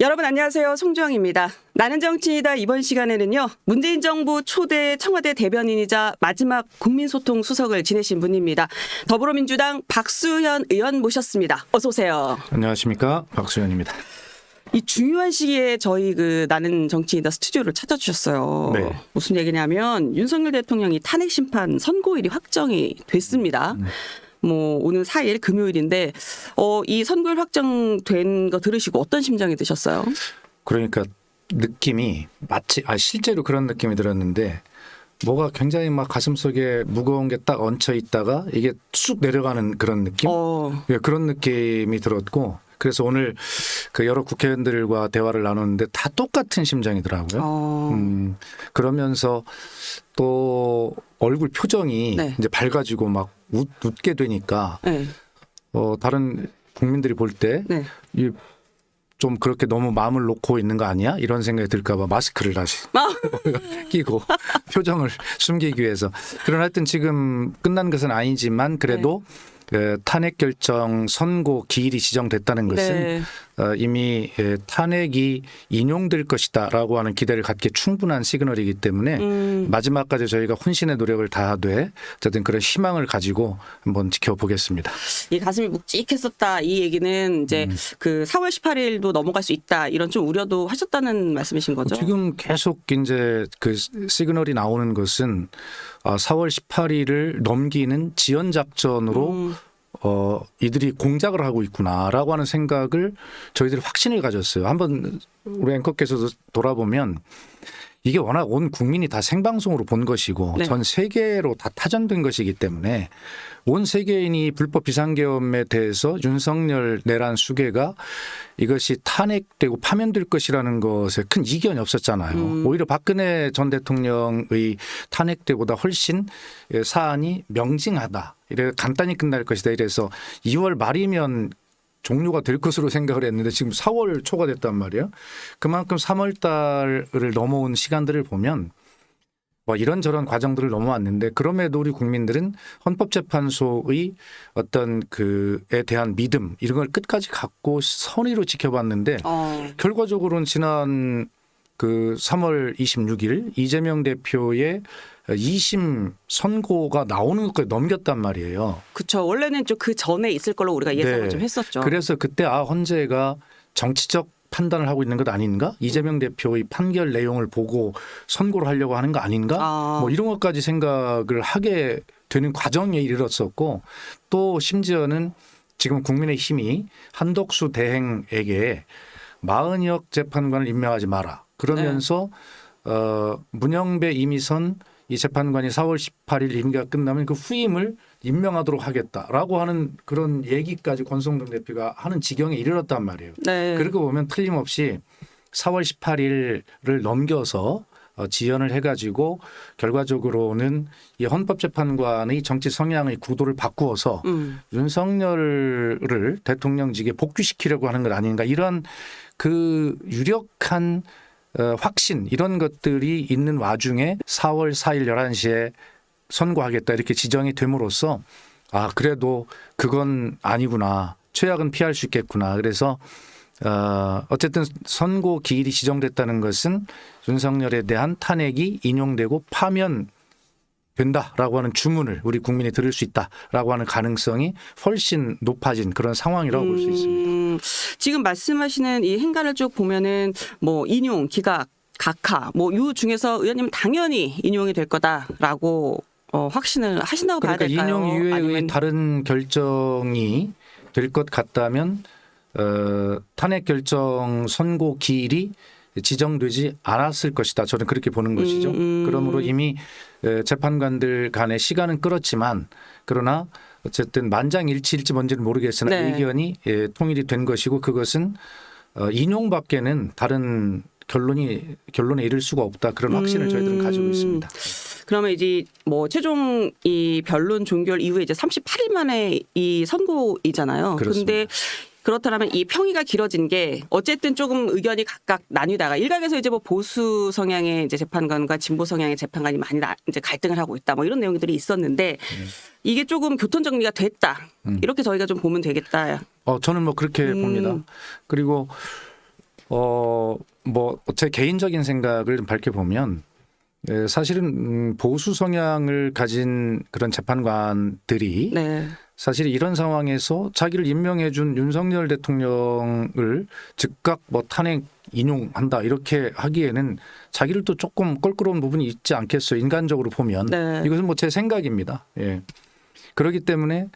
여러분 안녕하세요. 송주영입니다. 나는 정치이다 이번 시간에는요. 문재인 정부 초대 청와대 대변인이자 마지막 국민소통 수석을 지내신 분입니다. 더불어민주당 박수현 의원 모셨습니다. 어서 오세요. 안녕하십니까, 박수현입니다. 이 중요한 시기에 저희 나는 정치이다 스튜디오를 찾아주셨어요. 네. 무슨 얘기냐면 윤석열 대통령이 탄핵 심판 선고일이 확정이 됐습니다. 오늘 4일 금요일인데 이 선고일 확정된 거 들으시고 어떤 심정이 드셨어요? 그러니까 느낌이 마치 실제로 그런 느낌이 들었는데 뭐가 굉장히 막 가슴속에 무거운 게 딱 얹혀 있다가 이게 쑥 내려가는 그런 느낌? 예, 그런 느낌이 들었고 그래서 오늘 그 여러 국회의원들과 대화를 나눴는데 다 똑같은 심정이더라고요. 그러면서 또 얼굴 표정이 네. 이제 밝아지고 막 웃게 되니까 네. 다른 국민들이 볼 때 네. 좀 그렇게 너무 마음을 놓고 있는 거 아니야? 이런 생각이 들까 봐 마스크를 다시 끼고 표정을 숨기기 위해서. 그러나 하여튼 지금 끝난 것은 아니지만 그래도 그 탄핵 결정 선고 기일이 지정됐다는 것은 네. 이미 탄핵이 인용될 것이다라고 하는 기대를 갖기에 충분한 시그널이기 때문에 마지막까지 저희가 혼신의 노력을 다하되 어쨌든 그런 희망을 가지고 한번 지켜보겠습니다. 이 가슴이 묵직했었다 이 얘기는 이제 그 4월 18일도 넘어갈 수 있다 이런 좀 우려도 하셨다는 말씀이신 거죠? 지금 계속 이제 그 시그널이 나오는 것은 4월 18일을 넘기는 지연 작전으로 이들이 공작을 하고 있구나라고 하는 생각을 저희들이 확신을 가졌어요. 한번 우리 앵커께서도 돌아보면 이게 워낙 온 국민이 다 생방송으로 본 것이고 네. 전 세계로 다 타전된 것이기 때문에 온 세계인이 불법 비상계엄에 대해서 윤석열 내란 수계가 이것이 탄핵되고 파면될 것이라는 것에 큰 이견이 없었잖아요. 오히려 박근혜 전 대통령의 탄핵 때보다 훨씬 사안이 명징하다. 이래 간단히 끝날 것이다. 이래서 2월 말이면 종료가 될 것으로 생각을 했는데 지금 4월 초가 됐단 말이에요. 그만큼 3월 달을 넘어온 시간들을 보면 뭐 이런저런 과정들을 넘어왔는데 그럼에도 우리 국민들은 헌법재판소의 어떤 그에 대한 믿음 이런 걸 끝까지 갖고 선의로 지켜봤는데 결과적으로는 지난 그 3월 26일 이재명 대표의 2심 선고가 나오는 것까지 넘겼단 말이에요. 그렇죠. 원래는 좀 그 전에 있을 걸로 우리가 예상을 네. 좀 했었죠. 그래서 그때 헌재가 정치적 판단을 하고 있는 것 아닌가? 이재명 대표의 판결 내용을 보고 선고를 하려고 하는 거 아닌가? 뭐 이런 것까지 생각을 하게 되는 과정에 이르렀었고 또 심지어는 지금 국민의힘이 한덕수 대행에게 40여 재판관을 임명하지 마라. 그러면서 문영배 이미선 이 재판관이 4월 18일 임기가 끝나면 그 후임을 임명하도록 하겠다라고 하는 그런 얘기까지 권성동 대표가 하는 지경에 이르렀단 말이에요. 네. 그렇게 보면 틀림없이 4월 18일을 넘겨서 지연을 해가지고 결과적으로는 이 헌법재판관의 정치 성향의 구도를 바꾸어서 윤석열을 대통령직에 복귀시키려고 하는 것 아닌가 이런 그 유력한 확신 이런 것들이 있는 와중에 4월 4일 11시에 선고하겠다 이렇게 지정이 됨으로써 그래도 그건 아니구나. 최악은 피할 수 있겠구나. 그래서 어쨌든 선고 기일이 지정됐다는 것은 윤석열에 대한 탄핵이 인용되고 파면된다라고 하는 주문을 우리 국민이 들을 수 있다라고 하는 가능성이 훨씬 높아진 그런 상황이라고 볼 수 있습니다. 지금 말씀하시는 이 행간을 쭉 보면은 뭐 인용, 기각, 각하 이 중에서 의원님은 당연히 인용이 될 거다라고 확신을 하신다고 봐야 그러니까 될까요? 인용 이외의 아니면 다른 결정이 될 것 같다면 탄핵 결정 선고 기일이 지정되지 않았을 것이다. 저는 그렇게 보는 것이죠. 그러므로 이미 재판관들 간의 시간은 끌었지만 그러나 어쨌든 만장일치일지 뭔지는 모르겠으나 네. 의견이 통일이 된 것이고 그것은 인용밖에는 다른 결론에 이를 수가 없다. 그런 확신을 저희들은 가지고 있습니다. 그러면 이제 뭐 최종 이 변론 종결 이후에 이제 38일 만에 이 선고이잖아요. 그런데 그렇다면 이 평의가 길어진 게 어쨌든 조금 의견이 각각 나뉘다가 일각에서 이제 뭐 보수 성향의 이제 재판관과 진보 성향의 재판관이 많이 이제 갈등을 하고 있다 뭐 이런 내용들이 있었는데 이게 조금 교통 정리가 됐다 이렇게 저희가 좀 보면 되겠다. 저는 뭐 그렇게 봅니다. 그리고 뭐 제 개인적인 생각을 좀 밝혀보면 사실은 보수 성향을 가진 그런 재판관들이 네. 사실 이런 상황에서 자기를 임명해 준 윤석열 대통령을 즉각 뭐 탄핵 인용한다 이렇게 하기에는 자기를 또 조금 껄끄러운 부분이 있지 않겠어요. 인간적으로 보면. 네. 이것은 뭐 제 생각입니다. 예. 그렇기 때문에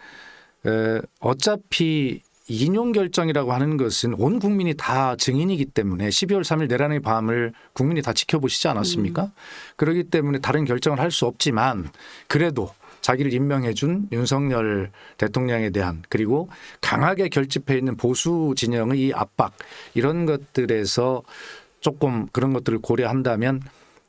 어차피 인용 결정이라고 하는 것은 온 국민이 다 증인이기 때문에 12월 3일 내란의 밤을 국민이 다 지켜보시지 않았습니까? 그렇기 때문에 다른 결정을 할 수 없지만 그래도 자기를 임명해 준 윤석열 대통령에 대한 그리고 강하게 결집해 있는 보수 진영의 이 압박 이런 것들에서 조금 그런 것들을 고려한다면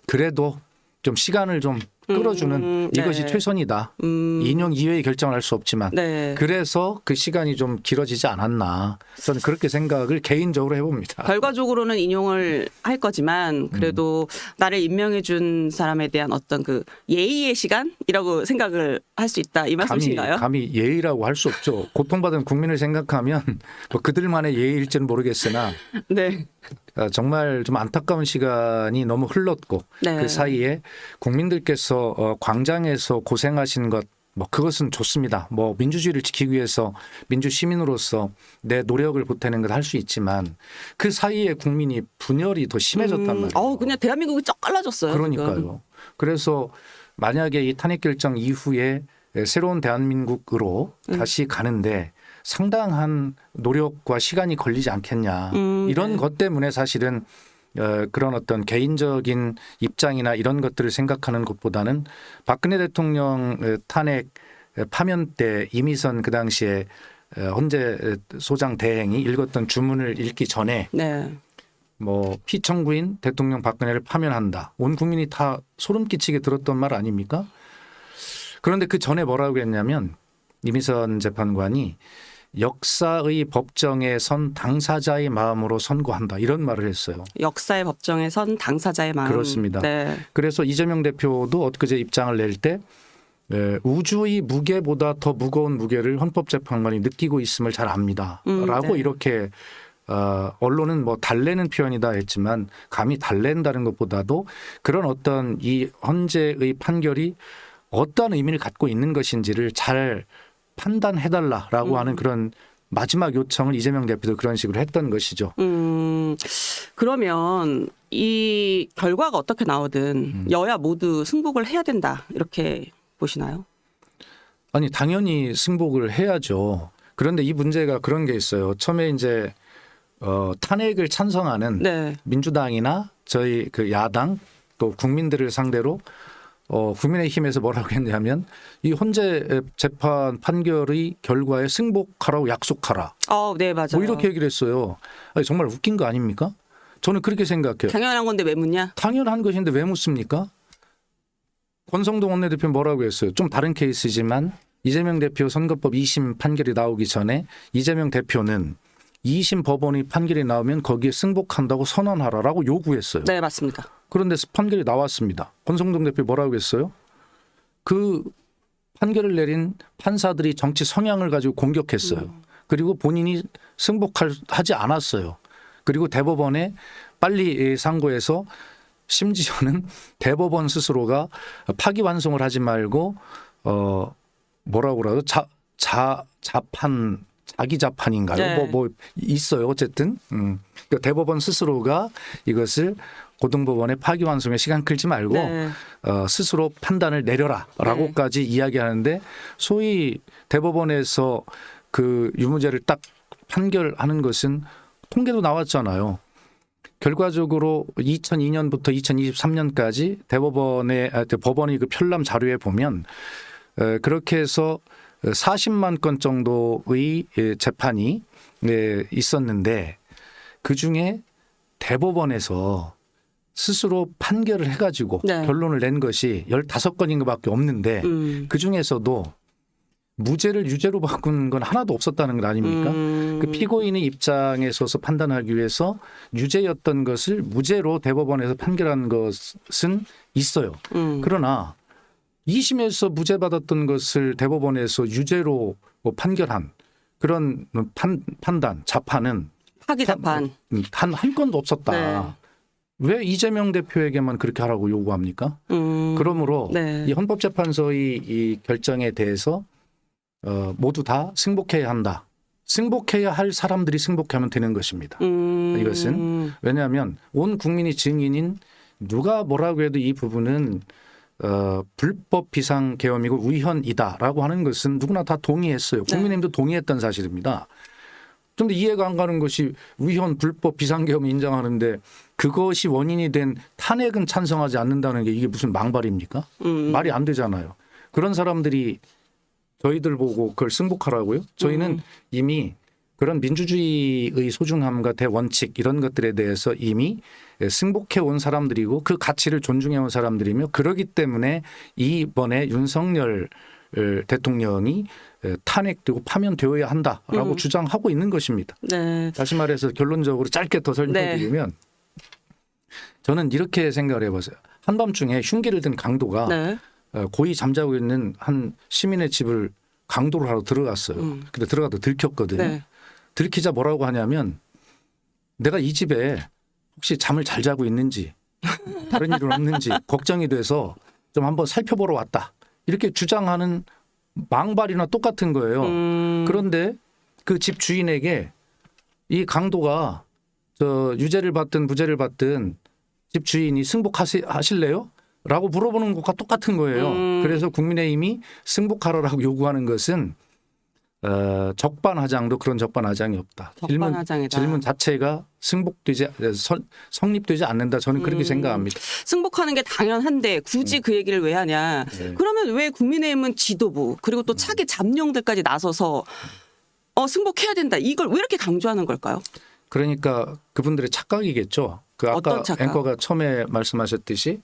그래도 좀 시간을 좀 끌어주는 네. 이것이 최선이다. 인용 이외의 결정을 할 수 없지만 네. 그래서 그 시간이 좀 길어지지 않았나 저는 그렇게 생각을 개인적으로 해봅니다. 결과적으로는 인용을 할 거지만 그래도 나를 임명해 준 사람에 대한 어떤 그 예의의 시간이라고 생각을 할 수 있다 이 말씀이신가요? 감히 예의라고 할 수 없죠. 고통받은 국민을 생각하면 뭐 그들만의 예의일지는 모르겠으나 네. 정말 좀 안타까운 시간이 너무 흘렀고 네. 그 사이에 국민들께서 광장에서 고생하신 것 뭐 그것은 좋습니다. 뭐 민주주의를 지키기 위해서 민주 시민으로서 내 노력을 보태는 것 할 수 있지만 그 사이에 국민이 분열이 더 심해졌단 말이에요. 그냥 대한민국이 쩍 갈라졌어요. 그러니까요. 지금. 그래서 만약에 이 탄핵 결정 이후에 새로운 대한민국으로 다시 가는데 상당한 노력과 시간이 걸리지 않겠냐. 이런 네. 것 때문에 사실은 그런 어떤 개인적인 입장이나 이런 것들을 생각하는 것보다는 박근혜 대통령 탄핵 파면 때 이미선 그 당시에 헌재 소장 대행이 읽었던 주문을 읽기 전에 네. 뭐 피청구인 대통령 박근혜를 파면한다. 온 국민이 다 소름 끼치게 들었던 말 아닙니까? 그런데 그 전에 뭐라고 했냐면 이미선 재판관이 역사의 법정에 선 당사자의 마음으로 선고한다. 이런 말을 했어요. 역사의 법정에 선 당사자의 마음. 그렇습니다. 네. 그래서 이재명 대표도 엊그제 입장을 낼 때 우주의 무게보다 더 무거운 무게를 헌법재판관이 느끼고 있음을 잘 압니다. 라고 네. 이렇게 언론은 뭐 달래는 표현이다 했지만 감히 달랜다는 것보다도 그런 어떤 이 헌재의 판결이 어떤 의미를 갖고 있는 것인지를 잘 판단해달라라고 하는 그런 마지막 요청을 이재명 대표도 그런 식으로 했던 것이죠. 그러면 이 결과가 어떻게 나오든 여야 모두 승복을 해야 된다 이렇게 보시나요? 아니 당연히 승복을 해야죠. 그런데 이 문제가 그런 게 있어요. 처음에 이제 탄핵을 찬성하는 네. 민주당이나 저희 그 야당 또 국민들을 상대로 국민의힘에서 뭐라고 했냐면 이 헌재 재판 판결의 결과에 승복하라고 약속하라. 네 맞아요. 뭐 이렇게 얘기를 했어요. 아니, 정말 웃긴 거 아닙니까? 저는 그렇게 생각해요. 당연한 건데 왜 묻냐? 당연한 것인데 왜 묻습니까? 권성동 원내대표 뭐라고 했어요? 좀 다른 케이스지만 이재명 대표 선거법 2심 판결이 나오기 전에 이재명 대표는 2심 법원의 판결이 나오면 거기에 승복한다고 선언하라라고 요구했어요. 네 맞습니다. 그런데 판결이 나왔습니다. 권성동 대표 뭐라고 했어요? 그 판결을 내린 판사들이 정치 성향을 가지고 공격했어요. 그리고 본인이 승복하지 않았어요. 그리고 대법원에 빨리 상고해서 심지어는 대법원 스스로가 파기환송을 하지 말고 뭐라고 그러죠? 자판 자기 자판인가요? 네. 뭐 있어요. 어쨌든 그러니까 대법원 스스로가 이것을 고등법원에 파기환송에 시간 끌지 말고 네. 스스로 판단을 내려라라고까지 이야기하는데 소위 대법원에서 그 유무죄를 딱 판결하는 것은 통계도 나왔잖아요. 결과적으로 2002년부터 2023년까지 법원의 그 편람 자료에 보면 그렇게 해서 40만 건 정도의 재판이 있었는데 그중에 대법원에서 스스로 판결을 해가지고 네. 결론을 낸 것이 15건인 것밖에 없는데 그중에서도 무죄를 유죄로 바꾼 건 하나도 없었다는 것 아닙니까? 그 피고인의 입장에 서서 판단하기 위해서 유죄였던 것을 무죄로 대법원에서 판결한 것은 있어요. 그러나 2심에서 무죄 받았던 것을 대법원에서 유죄로 판결한 그런 판단, 자판은 파기자판. 한 건도 없었다. 네. 왜 이재명 대표에게만 그렇게 하라고 요구합니까? 그러므로 네. 이 헌법재판소의 이 결정에 대해서 모두 다 승복해야 한다. 승복해야 할 사람들이 승복하면 되는 것입니다. 이것은 왜냐하면 온 국민이 증인인 누가 뭐라고 해도 이 부분은 불법 비상계엄이고 위헌이다라고 하는 것은 누구나 다 동의했어요. 국민의힘도 동의했던 사실입니다. 그런데 이해가 안 가는 것이 위헌 불법 비상계엄을 인정하는데 그것이 원인이 된 탄핵은 찬성하지 않는다는 게 이게 무슨 망발입니까? 말이 안 되잖아요. 그런 사람들이 저희들 보고 그걸 승복하라고요? 저희는 이미 그런 민주주의의 소중함과 대원칙 이런 것들에 대해서 이미 승복해 온 사람들이고 그 가치를 존중해 온 사람들이며 그러기 때문에 이번에 윤석열 대통령이 탄핵되고 파면되어야 한다라고 주장하고 있는 것입니다. 네. 다시 말해서 결론적으로 짧게 더 설명드리면 저는 이렇게 생각을 해봤어요. 한밤중에 흉기를 든 강도가 네. 고이 잠자고 있는 한 시민의 집을 강도를 하러 들어갔어요. 근데 들어가도 들켰거든요. 네. 들키자 뭐라고 하냐면 내가 이 집에 혹시 잠을 잘 자고 있는지 다른 일은 없는지 걱정이 돼서 좀 한번 살펴보러 왔다. 이렇게 주장하는 망발이나 똑같은 거예요. 그런데 그 집 주인에게 이 강도가 유죄를 받든 무죄를 받든 집 주인이 승복하실래요? 라고 물어보는 것과 똑같은 거예요. 그래서 국민의힘이 승복하라고 요구하는 것은 적반하장도 그런 적반하장이 없다. 적반하장이다. 질문 자체가 성립되지 않는다. 저는 그렇게 생각합니다. 승복하는 게 당연한데 굳이 그 얘기를 왜 하냐. 네. 그러면 왜 국민의힘은 지도부 그리고 또 차기 잠룡들까지 나서서 승복해야 된다. 이걸 왜 이렇게 강조하는 걸까요? 그러니까 그분들의 착각이겠죠. 그 아까 어떤 착각? 앵커가 처음에 말씀하셨듯이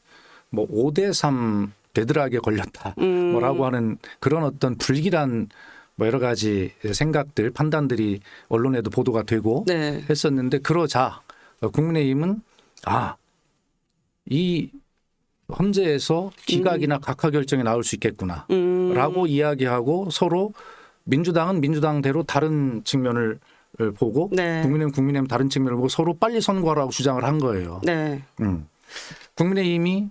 뭐 5대3 되드락에 걸렸다. 뭐라고 하는 그런 어떤 불길한 뭐 여러 가지 생각들, 판단들이 언론에도 보도가 되고 네. 했었는데 그러자 국민의힘은 이 헌재에서 기각이나 각하 결정이 나올 수 있겠구나라고 이야기하고 서로 민주당은 민주당대로 다른 측면을 보고 네. 국민의힘 다른 측면을 보고 서로 빨리 선고하라고 주장을 한 거예요. 네. 국민의힘이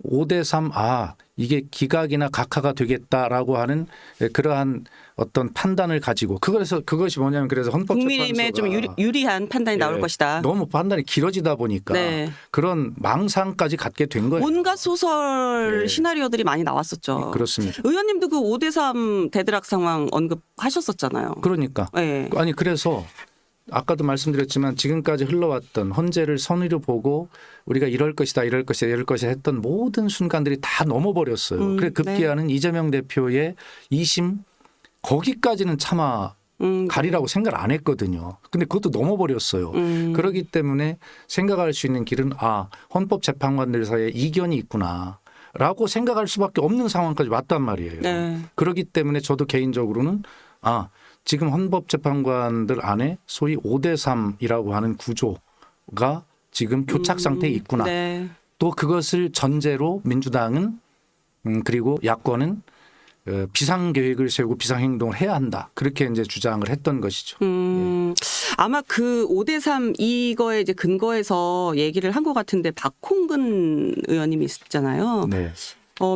5대3 이게 기각이나 각하가 되겠다라고 하는 그러한 어떤 판단을 가지고 그것이 뭐냐면 그래서 헌법재판소가 국민의힘에 좀 유리한 판단이 나올 것이다. 너무 판단이 길어지다 보니까 네. 그런 망상까지 갖게 된 거예요. 온갖 소설 네. 시나리오들이 많이 나왔었죠. 그렇습니다. 의원님도 그 5대3 대드락 상황 언급하셨었잖아요. 그러니까 네. 아니 그래서 아까도 말씀드렸지만 지금까지 흘러왔던 헌재를 선의로 보고 우리가 이럴 것이다 했던 모든 순간들이 다 넘어버렸어요. 그래 급기야는 이재명 대표의 2심 거기까지는 차마 가리라고 생각을 안 했거든요. 근데 그것도 넘어버렸어요. 그렇기 때문에 생각할 수 있는 길은 헌법재판관들 사이에 이견이 있구나. 라고 생각할 수밖에 없는 상황까지 왔단 말이에요. 네. 그렇기 때문에 저도 개인적으로는 지금 헌법재판관들 안에 소위 5대3이라고 하는 구조가 지금 교착 상태에 있구나. 네. 또 그것을 전제로 민주당은 그리고 야권은 비상계획을 세우고 비상행동을 해야 한다. 그렇게 이제 주장을 했던 것이죠. 아마 그 5대3 이거에 이제 근거해서 얘기를 한 것 같은데 박홍근 의원님이 있었잖아요. 네.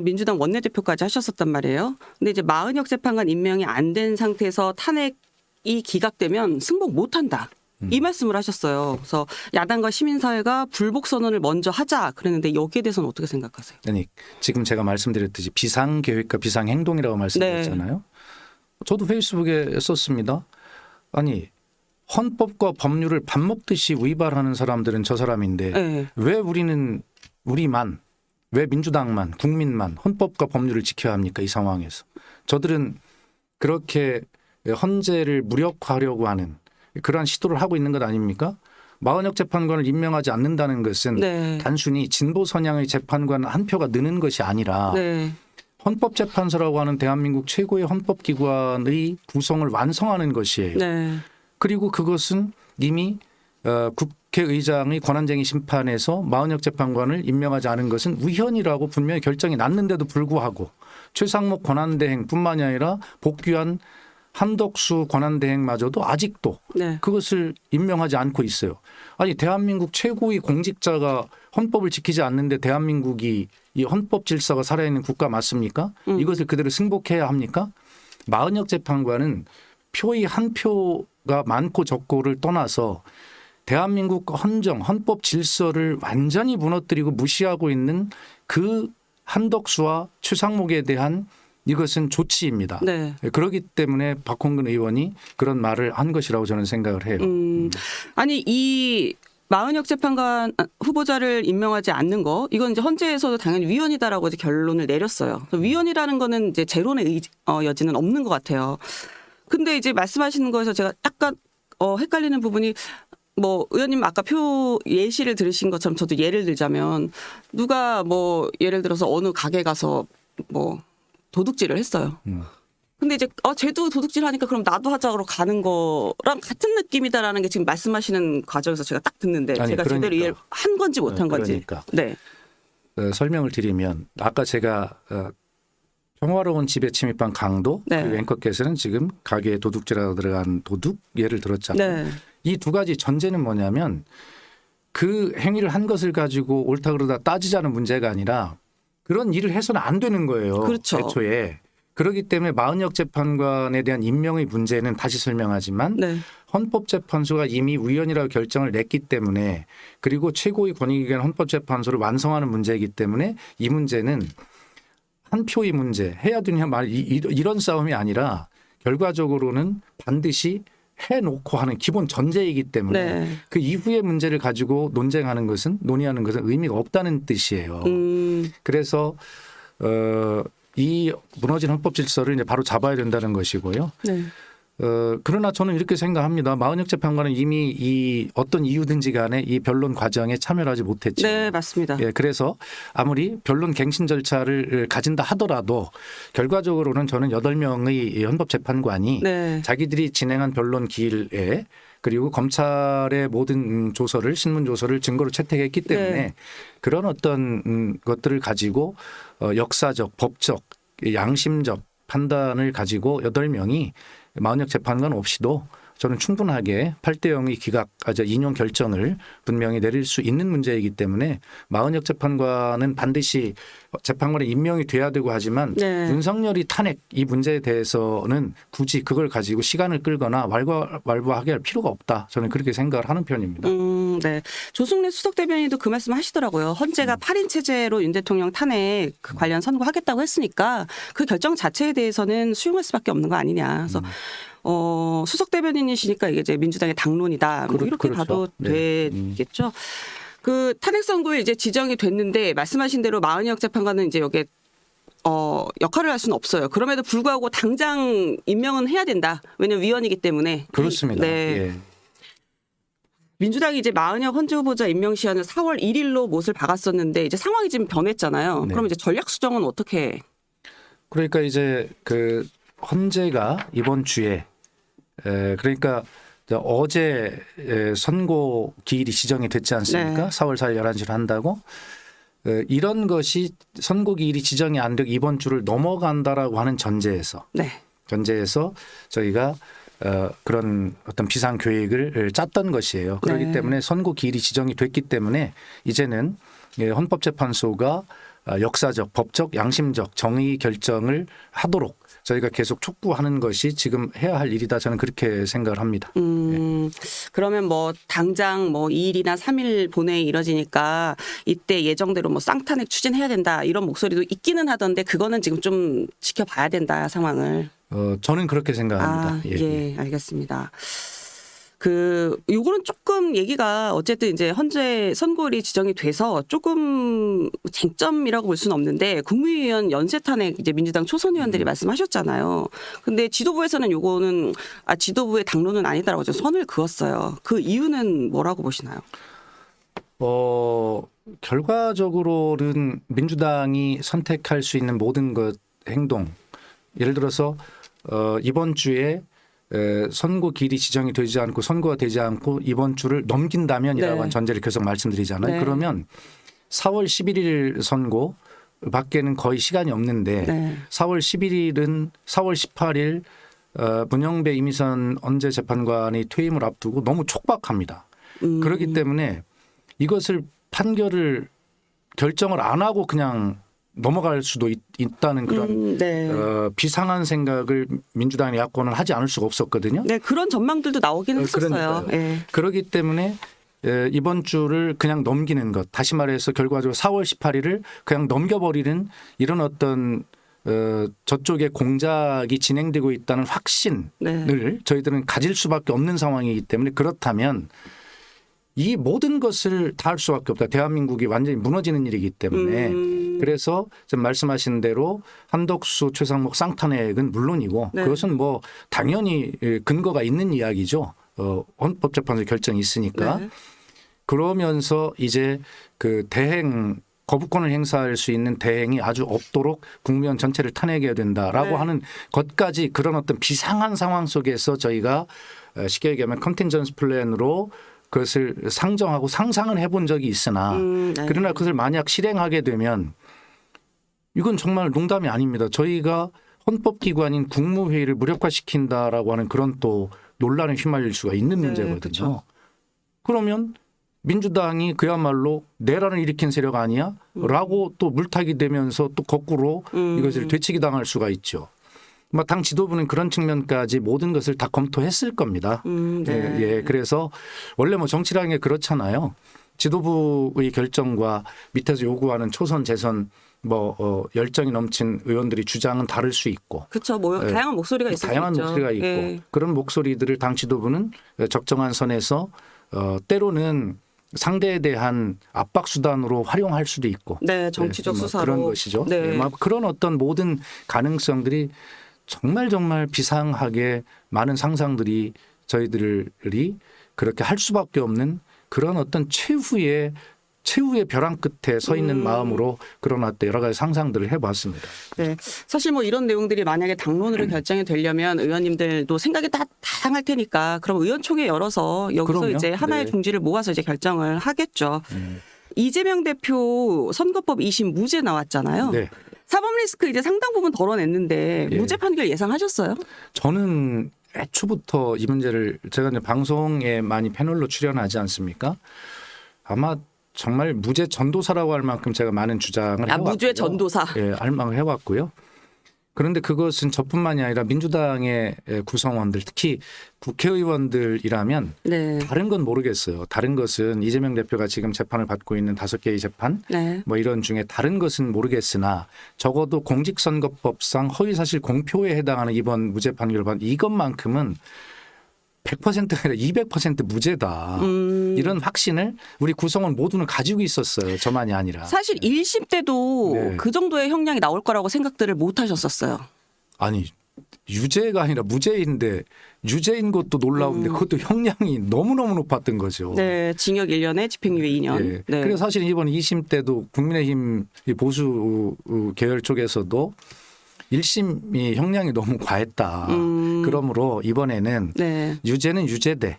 민주당 원내대표까지 하셨었단 말이에요. 근데 이제 마은혁 재판관 임명이 안 된 상태에서 탄핵이 기각되면 승복 못한다. 이 말씀을 하셨어요. 그래서 야당과 시민사회가 불복 선언을 먼저 하자 그랬는데 여기에 대해서는 어떻게 생각하세요? 아니 지금 제가 말씀드렸듯이 비상계획과 비상행동이라고 말씀드렸잖아요. 네. 저도 페이스북에 썼습니다. 아니 헌법과 법률을 밥 먹듯이 위반하는 사람들은 저 사람인데 네. 왜 우리만 왜 민주당만 국민만 헌법과 법률을 지켜야 합니까? 이 상황에서. 저들은 그렇게 헌재를 무력화하려고 하는 그러한 시도를 하고 있는 것 아닙니까? 마은혁 재판관을 임명하지 않는다는 것은 네. 단순히 진보 성향의 재판관 한 표가 느는 것이 아니라 네. 헌법재판소라고 하는 대한민국 최고의 헌법기관의 구성을 완성하는 것이에요. 네. 그리고 그것은 이미 국회의장의 권한쟁의 심판에서 마은혁 재판관을 임명하지 않은 것은 위헌이라고 분명히 결정이 났는데도 불구하고 최상목 권한대행뿐만이 아니라 복귀한 한덕수 권한대행마저도 아직도 네. 그것을 임명하지 않고 있어요. 아니 대한민국 최고의 공직자가 헌법을 지키지 않는데 대한민국이 이 헌법 질서가 살아있는 국가 맞습니까? 이것을 그대로 승복해야 합니까? 마은혁 재판관은 표의 한 표가 많고 적고를 떠나서 대한민국 헌법 질서를 완전히 무너뜨리고 무시하고 있는 그 한덕수와 최상목에 대한 이것은 조치입니다. 네. 그렇기 때문에 박홍근 의원이 그런 말을 한 것이라고 저는 생각을 해요. 아니 이 마은혁 재판관 후보자를 임명하지 않는 거 이건 이제 헌재에서도 당연히 위헌이다라고 이제 결론을 내렸어요. 위헌이라는 거는 이제 재론의 여지는 없는 것 같아요. 근데 이제 말씀하시는 거에서 제가 약간 헷갈리는 부분이 뭐 의원님 아까 표 예시를 들으신 것처럼 저도 예를 들자면 누가 뭐 예를 들어서 어느 가게 가서 뭐 도둑질을 했어요. 근데 이제 쟤도 도둑질 하니까 그럼 나도 하자고 가는 거랑 같은 느낌이다라는 게 지금 말씀하시는 과정에서 제가 딱 듣는데 아니, 제가 그러니까. 제대로 이해를 한 건지 못한 건지. 그러니까. 네. 설명을 드리면 아까 제가 평화로운 집에 침입한 강도 네. 그리고 앵커께서는 지금 가게에 도둑질하러 들어간 도둑 예를 들었잖아요. 네. 이 두 가지 전제는 뭐냐면 그 행위를 한 것을 가지고 옳다 그러다 따지자는 문제가 아니라 그런 일을 해서는 안 되는 거예요. 그렇죠. 애초에. 그렇기 때문에 마은혁 재판관에 대한 임명의 문제는 다시 설명하지만 네. 헌법재판소가 이미 위헌이라고 결정을 냈기 때문에 그리고 최고의 권익위원 헌법재판소를 완성하는 문제이기 때문에 이 문제는 한 표의 문제 해야 되냐 말 이런 싸움이 아니라 결과적으로는 반드시 해놓고 하는 기본 전제이기 때문에 네. 그 이후의 문제를 가지고 논쟁하는 것은 논의하는 것은 의미가 없다는 뜻이에요. 그래서 이 무너진 헌법 질서를 이제 바로 잡아야 된다는 것이고요. 네. 그러나 저는 이렇게 생각합니다. 마은혁 재판관은 이미 이 어떤 이유든지 간에 이 변론 과정에 참여를 하지 못했죠. 네, 맞습니다. 예, 그래서 아무리 변론 갱신 절차를 가진다 하더라도 결과적으로는 저는 8명의 헌법재판관이 네. 자기들이 진행한 변론 기일에 그리고 검찰의 모든 조서를 신문 조서를 증거로 채택했기 때문에 네. 그런 어떤 것들을 가지고 역사적, 법적, 양심적 판단을 가지고 8명이 마은혁 재판관 없이도 저는 충분하게 8대 0의 인용 결정을 분명히 내릴 수 있는 문제이기 때문에 마은혁 재판관은 반드시 재판관에 임명이 돼야 되고 하지만 네. 윤석열이 탄핵 이 문제에 대해서는 굳이 그걸 가지고 시간을 끌거나 왈가왈부하게 할 필요가 없다. 저는 그렇게 생각을 하는 편입니다. 네. 조승래 수석 대변인도 그 말씀 하시더라고요. 헌재가 8인 체제로 윤 대통령 탄핵 관련 선고하겠다고 했으니까 그 결정 자체에 대해서는 수용할 수밖에 없는 거 아니냐. 그래서 수석 대변인이시니까 이게 이제 민주당의 당론이다. 뭐 이렇게 그렇죠. 봐도 네. 되겠죠. 그 탄핵 선고에 이제 지정이 됐는데 말씀하신 대로 마은혁 재판관은 이제 여기에 역할을 할 수는 없어요. 그럼에도 불구하고 당장 임명은 해야 된다. 왜냐하면 위헌이기 때문에. 그렇습니다. 네. 예. 민주당이 이제 마은혁 헌재 후보자 임명 시한을 4월 1일로 못을 박았었는데 이제 상황이 지금 변했잖아요. 네. 그럼 이제 전략 수정은 어떻게? 그러니까 이제 그 헌재가 이번 주에 그러니까 어제 선고 기일이 지정이 됐지 않습니까? 네. 4월 4일 11시를 한다고. 이런 것이 선고 기일이 지정이 안 되고 이번 주를 넘어간다라고 하는 전제에서 네. 저희가 그런 어떤 비상 계획을 짰던 것이에요. 그렇기 네. 때문에 선고 기일이 지정이 됐기 때문에 이제는 헌법재판소가 역사적, 법적, 양심적 정의 결정을 하도록 저희가 계속 촉구하는 것이 지금 해야 할 일이다. 저는 그렇게 생각을 합니다. 그러면 뭐 당장 뭐 2일이나 3일 본회의 이뤄지니까 이때 예정대로 뭐 쌍탄핵 추진해야 된다 이런 목소리도 있기는 하던데 그거는 지금 좀 지켜봐야 된다 상황을. 저는 그렇게 생각합니다. 예, 알겠습니다. 요거는 조금 얘기가 어쨌든 이제 헌재 선고일이 지정이 돼서 조금 쟁점이라고 볼 수는 없는데 국무위원 연쇄 탄핵 이제 민주당 초선 의원들이 말씀하셨잖아요. 근데 지도부에서는 요거는 지도부의 당론은 아니다라고 좀 선을 그었어요. 그 이유는 뭐라고 보시나요? 결과적으로는 민주당이 선택할 수 있는 모든 행동 예를 들어서 이번 주에 선고 기일이 지정이 되지 않고 선고가 되지 않고 이번 주를 넘긴다면이라고 네. 한 전제를 계속 말씀드리잖아요. 네. 그러면 4월 11일 선고 밖에는 거의 시간이 없는데 네. 4월 11일은 4월 18일 문영배 이미선 언제 재판관이 퇴임을 앞두고 너무 촉박합니다. 그렇기 때문에 이것을 판결을 결정을 안 하고 그냥 넘어갈 수도 있다는 그런 네. 비상한 생각을 민주당이 야권은 하지 않을 수가 없었거든요. 네, 그런 전망들도 나오긴 했었어요. 그러니까요. 예. 그렇기 때문에 이번 주를 그냥 넘기는 것, 다시 말해서 결과적으로 4월 18일을 그냥 넘겨버리는 이런 어떤 저쪽에 공작이 진행되고 있다는 확신을 네. 저희들은 가질 수밖에 없는 상황이기 때문에 그렇다면 이 모든 것을 다 할 수밖에 없다. 대한민국이 완전히 무너지는 일이기 때문에 그래서 지금 말씀하신 대로 한덕수, 최상목 쌍탄핵은 물론이고 네. 그것은 뭐 당연히 근거가 있는 이야기죠. 헌법재판소 결정이 있으니까. 네. 그러면서 이제 그 대행 거부권을 행사할 수 있는 대행이 아주 없도록 국무위원 전체를 탄핵해야 된다라고 네. 하는 것까지 그런 어떤 비상한 상황 속에서 저희가 쉽게 얘기하면 컨틴전스 플랜으로 그것을 상정하고 상상은 해본 적이 있으나 네. 그러나 그것을 만약 실행하게 되면 이건 정말 농담이 아닙니다. 저희가 헌법기관인 국무회의를 무력화시킨다라고 하는 그런 또 논란에 휘말릴 수가 있는 네, 문제거든요. 그렇죠. 그러면 민주당이 그야말로 내란을 일으킨 세력 아니야? 라고 또 물타기 되면서 또 거꾸로 이것을 되치기 당할 수가 있죠. 당 지도부는 그런 측면까지 모든 것을 다 검토했을 겁니다. 네. 예, 그래서 원래 뭐 정치라는 게 그렇잖아요. 지도부의 결정과 밑에서 요구하는 초선 재선 열정이 넘친 의원들이 주장은 다를 수 있고. 그렇죠. 뭐 예. 다양한 목소리가 있을 수 다양한 있죠. 목소리가 있고 예. 그런 목소리들을 당 지도부는 적정한 선에서 때로는 상대에 대한 압박 수단으로 활용할 수도 있고. 네, 정치적 뭐 수사로. 그런 것이죠. 네. 예, 그런 어떤 모든 가능성들이 정말 비상하게 많은 상상들이 저희들이 그렇게 할 수밖에 없는 그런 어떤 최후의 벼랑 끝에 서 있는 마음으로 그런 어떤 여러 가지 상상들을 해봤습니다. 네. 사실 뭐 이런 내용들이 만약에 당론으로 결정이 되려면 의원님들도 생각이 다 다양할 테니까 그럼 의원총회 열어서 여기서 그럼요. 이제 하나의 네. 중지를 모아서 이제 결정을 하겠죠. 이재명 대표 선거법 2심 무죄 나왔잖아요. 네. 사법 리스크 이제 상당 부분 덜어냈는데 예. 무죄 판결 예상하셨어요? 저는 애초부터 이 문제를 제가 이제 방송에 많이 패널로 출연하지 않습니까? 아마 정말 무죄 전도사라고 할 만큼 제가 많은 주장을 해왔고요. 무죄 전도사. 예, 알망을 해왔고요. 그런데 그것은 저뿐만이 아니라 민주당의 구성원들 특히 국회의원들이라면 네. 다른 건 모르겠어요. 다른 것은 이재명 대표가 지금 재판을 받고 있는 5개의 재판 네. 뭐 이런 중에 다른 것은 모르겠으나 적어도 공직선거법상 허위사실 공표에 해당하는 이번 무죄 판결을 받은 이것만큼은 100%가 아니라 200% 무죄다. 이런 확신을 우리 구성원 모두는 가지고 있었어요. 저만이 아니라. 사실 1심 때도 네. 그 정도의 형량이 나올 거라고 생각들을 못 하셨었어요. 아니 유죄가 아니라 무죄인데 유죄인 것도 놀라운데 그것도 형량이 너무너무 높았던 거죠. 네, 징역 1년에 집행유예 2년. 예. 네. 그래서 사실 이번 2심 때도 국민의힘 보수 계열 쪽에서도 1심이 형량이 너무 과했다. 그러므로 이번에는 네. 유죄는 유죄대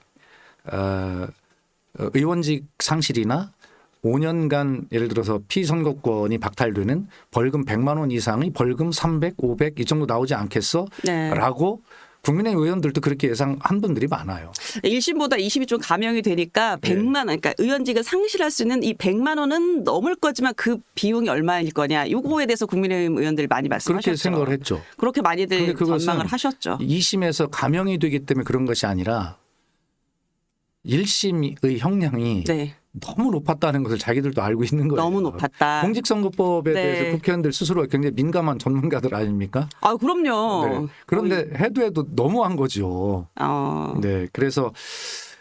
의원직 상실이나 5년간 예를 들어서 피선거권이 박탈되는 벌금 100만 원 이상의 벌금 300, 500 이 정도 나오지 않겠어? 네. 라고 국민의힘 의원들도 그렇게 예상한 분들이 많아요. 1심보다 2심이 좀 감형이 되니까 100만 원, 그러니까 의원직을 상실할 수 있는 이 100만 원은 넘을 거지만 그 비용이 얼마일 거냐. 요거에 대해서 국민의힘 의원들 많이 말씀하셨죠. 그렇게 생각을 했죠. 그렇게 근데 많이들 그것은 전망을 하셨죠. 2심에서 감형이 되기 때문에 그런 것이 아니라 1심의 형량이 네. 너무 높았다는 것을 자기들도 알고 있는 거예요. 너무 높았다. 공직선거법에 네. 대해서 국회의원들 스스로가 굉장히 민감한 전문가들 아닙니까? 아, 그럼요. 네. 그런데 해도 너무한 거죠. 네. 그래서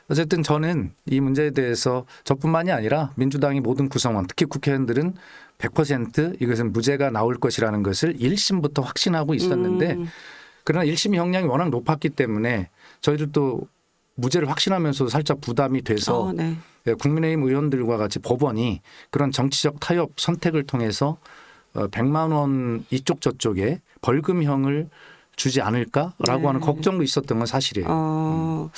어쨌든 저는 이 문제에 대해서 저뿐만이 아니라 민주당의 모든 구성원 특히 국회의원들은 100% 이것은 무죄가 나올 것이라는 것을 1심부터 확신하고 있었는데 그러나 1심 형량이 워낙 높았기 때문에 저희들도 무죄를 확신하면서도 살짝 부담이 돼서 네. 국민의힘 의원들과 같이 법원이 그런 정치적 타협 선택을 통해서 100만 원 이쪽 저쪽에 벌금형을 주지 않을까라고 네. 하는 걱정도 있었던 건 사실이에요.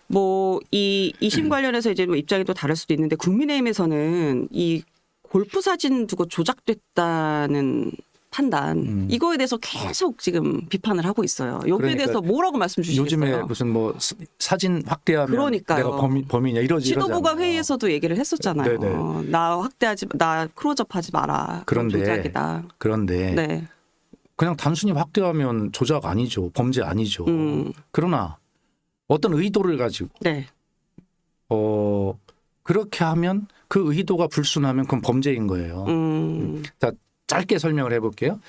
뭐 이 2심 관련해서 이제 뭐 입장이 또 다를 수도 있는데 국민의힘에서는 이 골프 사진 두고 조작됐다는 판단 이거에 대해서 계속 지금 비판을 하고 있어요. 여기에 그러니까 대해서 뭐라고 말씀 주시겠어요? 요즘에 무슨 뭐 사진 확대하면 그러니까요. 내가 범인이냐 지도부가 이러잖아요. 회의에서도 얘기를 했었잖아요. 네네. 나 크로즈업하지 마라. 그런데 조작이다. 네. 그냥 단순히 확대하면 조작 아니죠. 범죄 아니죠. 그러나 어떤 의도를 가지고 네. 그렇게 하면 그 의도가 불순하면 그건 범죄인 거예요. 자, 짧게 설명을 해볼게요.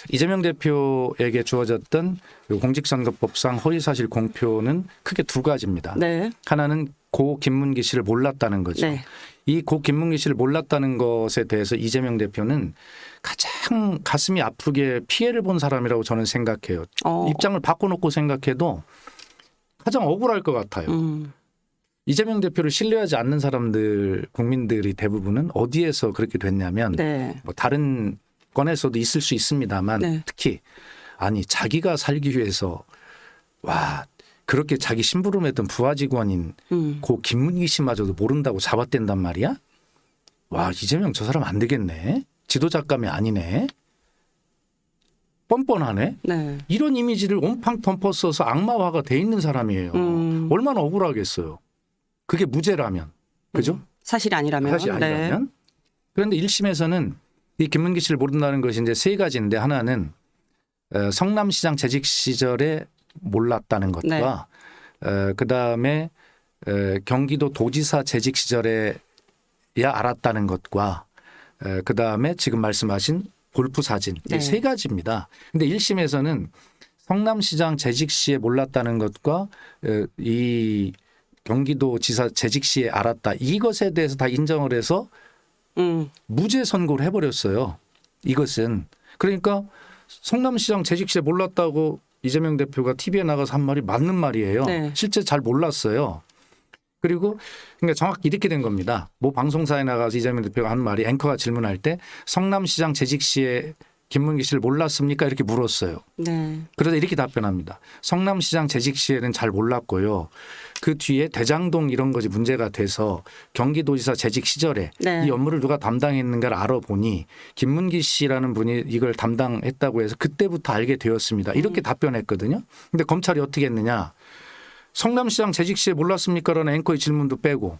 이재명 대표에게 주어졌던 공직선거법상 허위사실 공표는 크게 두 가지입니다. 네. 하나는 고 김문기 씨를 몰랐다는 거죠. 네. 이 고 김문기 씨를 몰랐다는 것에 대해서 이재명 대표는 가장 가슴이 아프게 피해를 본 사람이라고 저는 생각해요. 입장을 바꿔놓고 생각해도 가장 억울할 것 같아요. 이재명 대표를 신뢰하지 않는 사람들, 국민들이 대부분은 어디에서 그렇게 됐냐면 네. 뭐 다른 건에서도 있을 수 있습니다만 네. 특히 아니 자기가 살기 위해서 와 그렇게 자기 심부름했던 부하 직원인 고 김문기 씨마저도 모른다고 잡아댄단 말이야? 와 이재명 저 사람 안 되겠네. 지도자감이 아니네. 뻔뻔하네. 네. 이런 이미지를 온팡 덮어써서 악마화가 돼 있는 사람이에요. 얼마나 억울하겠어요. 그게 무죄라면. 그죠? 사실이 아니라면. 사실이 아니라면. 네. 그런데 1심에서는 이 김문기 씨를 모른다는 것이 이제 세 가지인데 하나는 성남시장 재직 시절에 몰랐다는 것과 그다음에 경기도 도지사 재직 시절에야 알았다는 것과 그다음에 지금 말씀하신 골프 사진 이 네. 세 가지입니다. 근데 1심에서는 성남시장 재직 시에 몰랐다는 것과 이 경기도 지사 재직 시에 알았다. 이것에 대해서 다 인정을 해서 무죄 선고를 해버렸어요. 이것은. 그러니까 성남시장 재직 시에 몰랐다고 이재명 대표가 TV에 나가서 한 말이 맞는 말이에요. 네. 실제 잘 몰랐어요. 그리고 그러니까 정확히 이렇게 된 겁니다. 뭐 방송사에 나가서 이재명 대표가 한 말이 앵커가 질문할 때 성남시장 재직 시에 김문기 씨를 몰랐습니까? 이렇게 물었어요. 네. 그래서 이렇게 답변합니다. 성남시장 재직 시에는 잘 몰랐고요. 그 뒤에 대장동 이런 것이 문제가 돼서 경기도지사 재직 시절에 네. 이 업무를 누가 담당했는가를 알아보니 김문기 씨라는 분이 이걸 담당했다고 해서 그때부터 알게 되었습니다. 이렇게 답변했거든요. 근데 검찰이 어떻게 했느냐. 성남시장 재직 시에 몰랐습니까라는 앵커의 질문도 빼고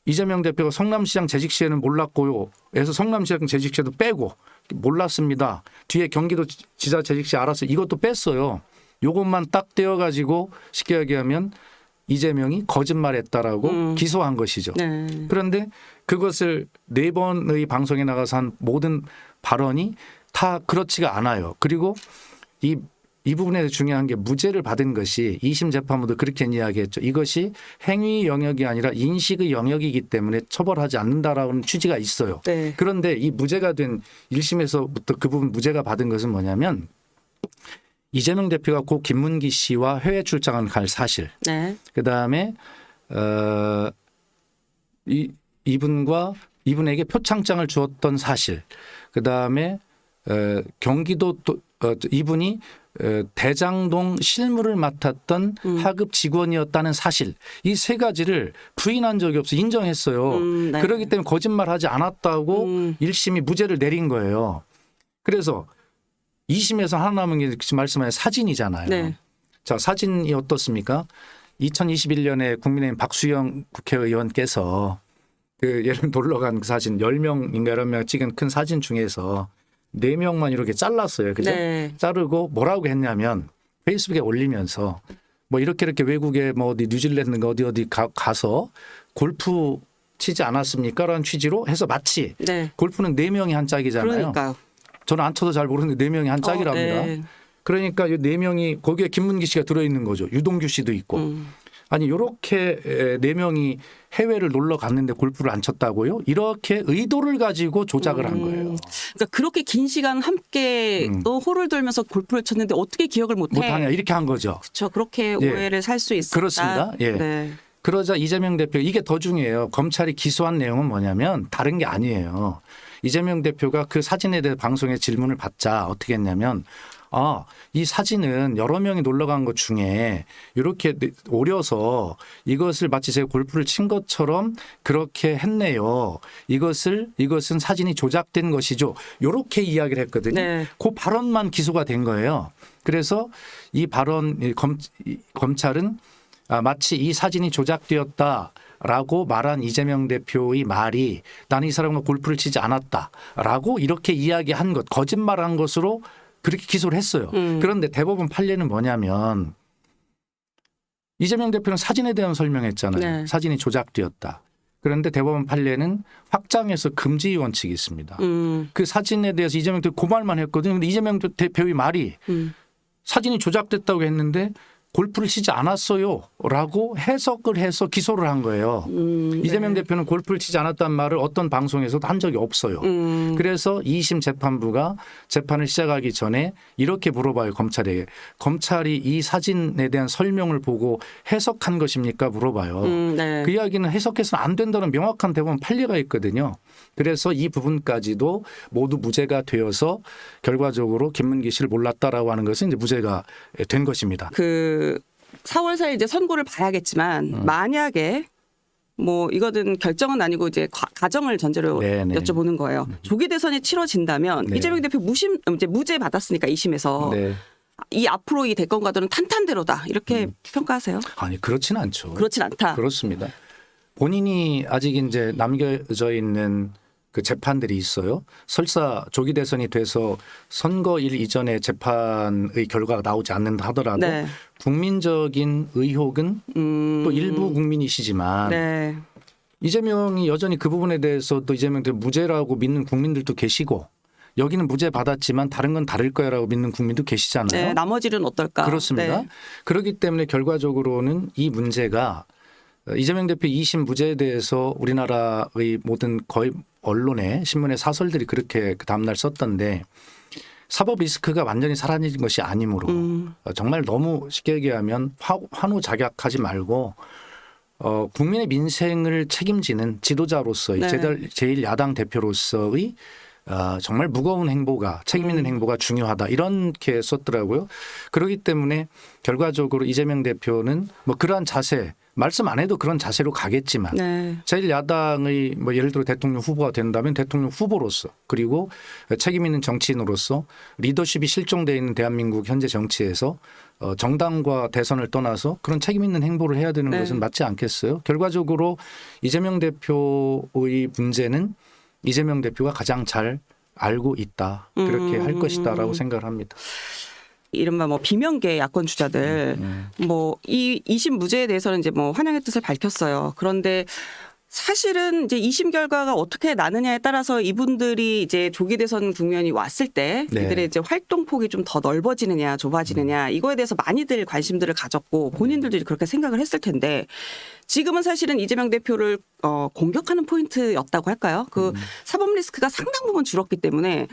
이재명 대표가 성남시장 재직 시에는 몰랐고요. 해서 성남시장 재직 시에도 빼고 몰랐습니다. 뒤에 경기도 지사 재직 시에 알았어요. 이것도 뺐어요. 이것만 딱 떼어가지고 쉽게 얘기하면 이재명이 거짓말했다라고 기소한 것이죠. 네. 그런데 그것을 4번의 방송에 나가서 한 모든 발언이 다 그렇지가 않아요. 그리고 이 부분에서 중요한 게 무죄를 받은 것이 2심 재판부도 그렇게 이야기했죠. 이것이 행위 영역이 아니라 인식의 영역이기 때문에 처벌하지 않는다라는 취지가 있어요. 네. 그런데 이 무죄가 된 1심에서부터 그 부분 무죄가 받은 것은 뭐냐면 이재명 대표가 고 김문기 씨와 해외 출장을 갈 사실. 네. 그다음에 이분에게 표창장을 주었던 사실. 그다음에 경기도 이분이 대장동 실무를 맡았던 하급 직원이었다는 사실. 이 세 가지를 부인한 적이 없어 인정했어요. 네. 그렇기 때문에 거짓말하지 않았다고 1심이 무죄를 내린 거예요. 그래서 2심에서 하나 남은 게 말씀하신 사진이잖아요. 네. 자, 사진이 어떻습니까? 2021년에 국민의힘 박수영 국회의원께서 그 예를 놀러 간 그 사진 10명인가 여러 명 찍은 큰 사진 중에서 4명만 이렇게 잘랐어요. 그죠? 네. 자르고 뭐라고 했냐면 페이스북에 올리면서 뭐 이렇게 외국에 뭐 어디 뉴질랜드인가 어디 가서 골프 치지 않았습니까? 라는 취지로 해서 마치 네. 골프는 4명이 한 짝이잖아요. 그러니까요. 저는 안 쳐도 잘 모르는데 4명이 한 짝이랍니다. 네. 그러니까 이 4명이 거기에 김문기 씨가 들어있는 거죠. 유동규 씨도 있고. 아니 이렇게 4명이 해외를 놀러 갔는데 골프를 안 쳤다고요? 이렇게 의도를 가지고 조작을 한 거예요. 그러니까 그렇게 긴 시간 함께 또 호를 돌면서 골프를 쳤는데 어떻게 기억을 못해? 못하냐 이렇게 한 거죠. 그렇죠. 그렇게 예. 오해를 살 수 있다. 그렇습니다. 예. 네. 그러자 이재명 대표 이게 더 중요해요. 검찰이 기소한 내용은 뭐냐면 다른 게 아니에요. 이재명 대표가 그 사진에 대해 방송에 질문을 받자 어떻게 했냐면 이 사진은 여러 명이 놀러 간 것 중에 이렇게 오려서 이것을 마치 제가 골프를 친 것처럼 그렇게 했네요. 이것은 사진이 조작된 것이죠. 이렇게 이야기를 했거든요. 네. 그 발언만 기소가 된 거예요. 그래서 이 발언 검찰은 마치 이 사진이 조작되었다라고 말한 이재명 대표의 말이 나는 이 사람과 골프를 치지 않았다라고 이렇게 이야기한 것, 거짓말한 것으로 그렇게 기소를 했어요. 그런데 대법원 판례는 뭐냐면 이재명 대표는 사진에 대한 설명했잖아요. 네. 사진이 조작되었다. 그런데 대법원 판례는 확장해서 금지 원칙이 있습니다. 그 사진에 대해서 이재명 대표 그 말만 했거든요. 근데 이재명 대표의 말이 사진이 조작됐다고 했는데 골프를 치지 않았어요 라고 해석을 해서 기소를 한 거예요. 이재명 대표는 골프를 치지 않았다는 말을 어떤 방송에서도 한 적이 없어요. 그래서 2심 재판부가 재판을 시작하기 전에 이렇게 물어봐요. 검찰에게. 검찰이 이 사진에 대한 설명을 보고 해석한 것입니까? 물어봐요. 네. 그 이야기는 해석해서는 안 된다는 명확한 대법원 판례가 있거든요. 그래서 이 부분까지도 모두 무죄가 되어서 결과적으로 김문기 씨를 몰랐다라고 하는 것은 이제 무죄가 된 것입니다. 4월 4일 이제 선고를 봐야겠지만 만약에 뭐 이거는 결정은 아니고 이제 가정을 전제로 네네. 여쭤보는 거예요. 조기 대선이 치러진다면 네. 이재명 대표 이제 무죄 받았으니까 2심에서 네. 이 앞으로 이 대권 과도는 탄탄대로다 이렇게 평가하세요? 아니 그렇지는 않죠. 그렇진 않다. 그렇습니다. 본인이 아직 이제 남겨져 있는 그 재판들이 있어요. 설사 조기 대선이 돼서 선거일 이전에 재판의 결과가 나오지 않는다 하더라도 네. 국민적인 의혹은 또 일부 국민이시지만 네. 이재명이 여전히 그 부분에 대해서 또 이재명 대표 무죄라고 믿는 국민들도 계시고 여기는 무죄 받았지만 다른 건 다를 거야라고 믿는 국민도 계시잖아요. 네. 나머지는 어떨까? 그렇습니다. 네. 그렇기 때문에 결과적으로는 이 문제가 이재명 대표 2심 무죄에 대해서 우리나라의 모든 거의 언론에 신문에 사설들이 그렇게 그 다음날 썼던데 사법 리스크가 완전히 사라진 것이 아니므로 정말 너무 쉽게 얘기하면 환호작약하지 말고 국민의 민생을 책임지는 지도자로서의 네. 제1야당 대표로서의 정말 무거운 행보가 책임 있는 행보가 중요하다 이렇게 썼더라고요. 그렇기 때문에 결과적으로 이재명 대표는 뭐 그러한 자세 말씀 안 해도 그런 자세로 가겠지만 네. 제1야당의 뭐 예를 들어 대통령 후보가 된다면 대통령 후보로서 그리고 책임 있는 정치인으로서 리더십이 실종되어 있는 대한민국 현재 정치에서 정당과 대선을 떠나서 그런 책임 있는 행보를 해야 되는 네. 것은 맞지 않겠어요? 결과적으로 이재명 대표의 문제는 이재명 대표가 가장 잘 알고 있다. 그렇게 할 것이다라고 생각을 합니다. 이른바 뭐 비명계 야권 주자들 뭐 이 2심 무죄에 대해서는 이제 뭐 환영의 뜻을 밝혔어요. 그런데 사실은 이제 2심 결과가 어떻게 나느냐에 따라서 이분들이 이제 조기 대선 국면이 왔을 때 네. 이들의 이제 활동 폭이 좀 더 넓어지느냐 좁아지느냐 이거에 대해서 많이들 관심들을 가졌고 본인들도 그렇게 생각을 했을 텐데 지금은 사실은 이재명 대표를 공격하는 포인트였다고 할까요? 그 사법 리스크가 상당 부분 줄었기 때문에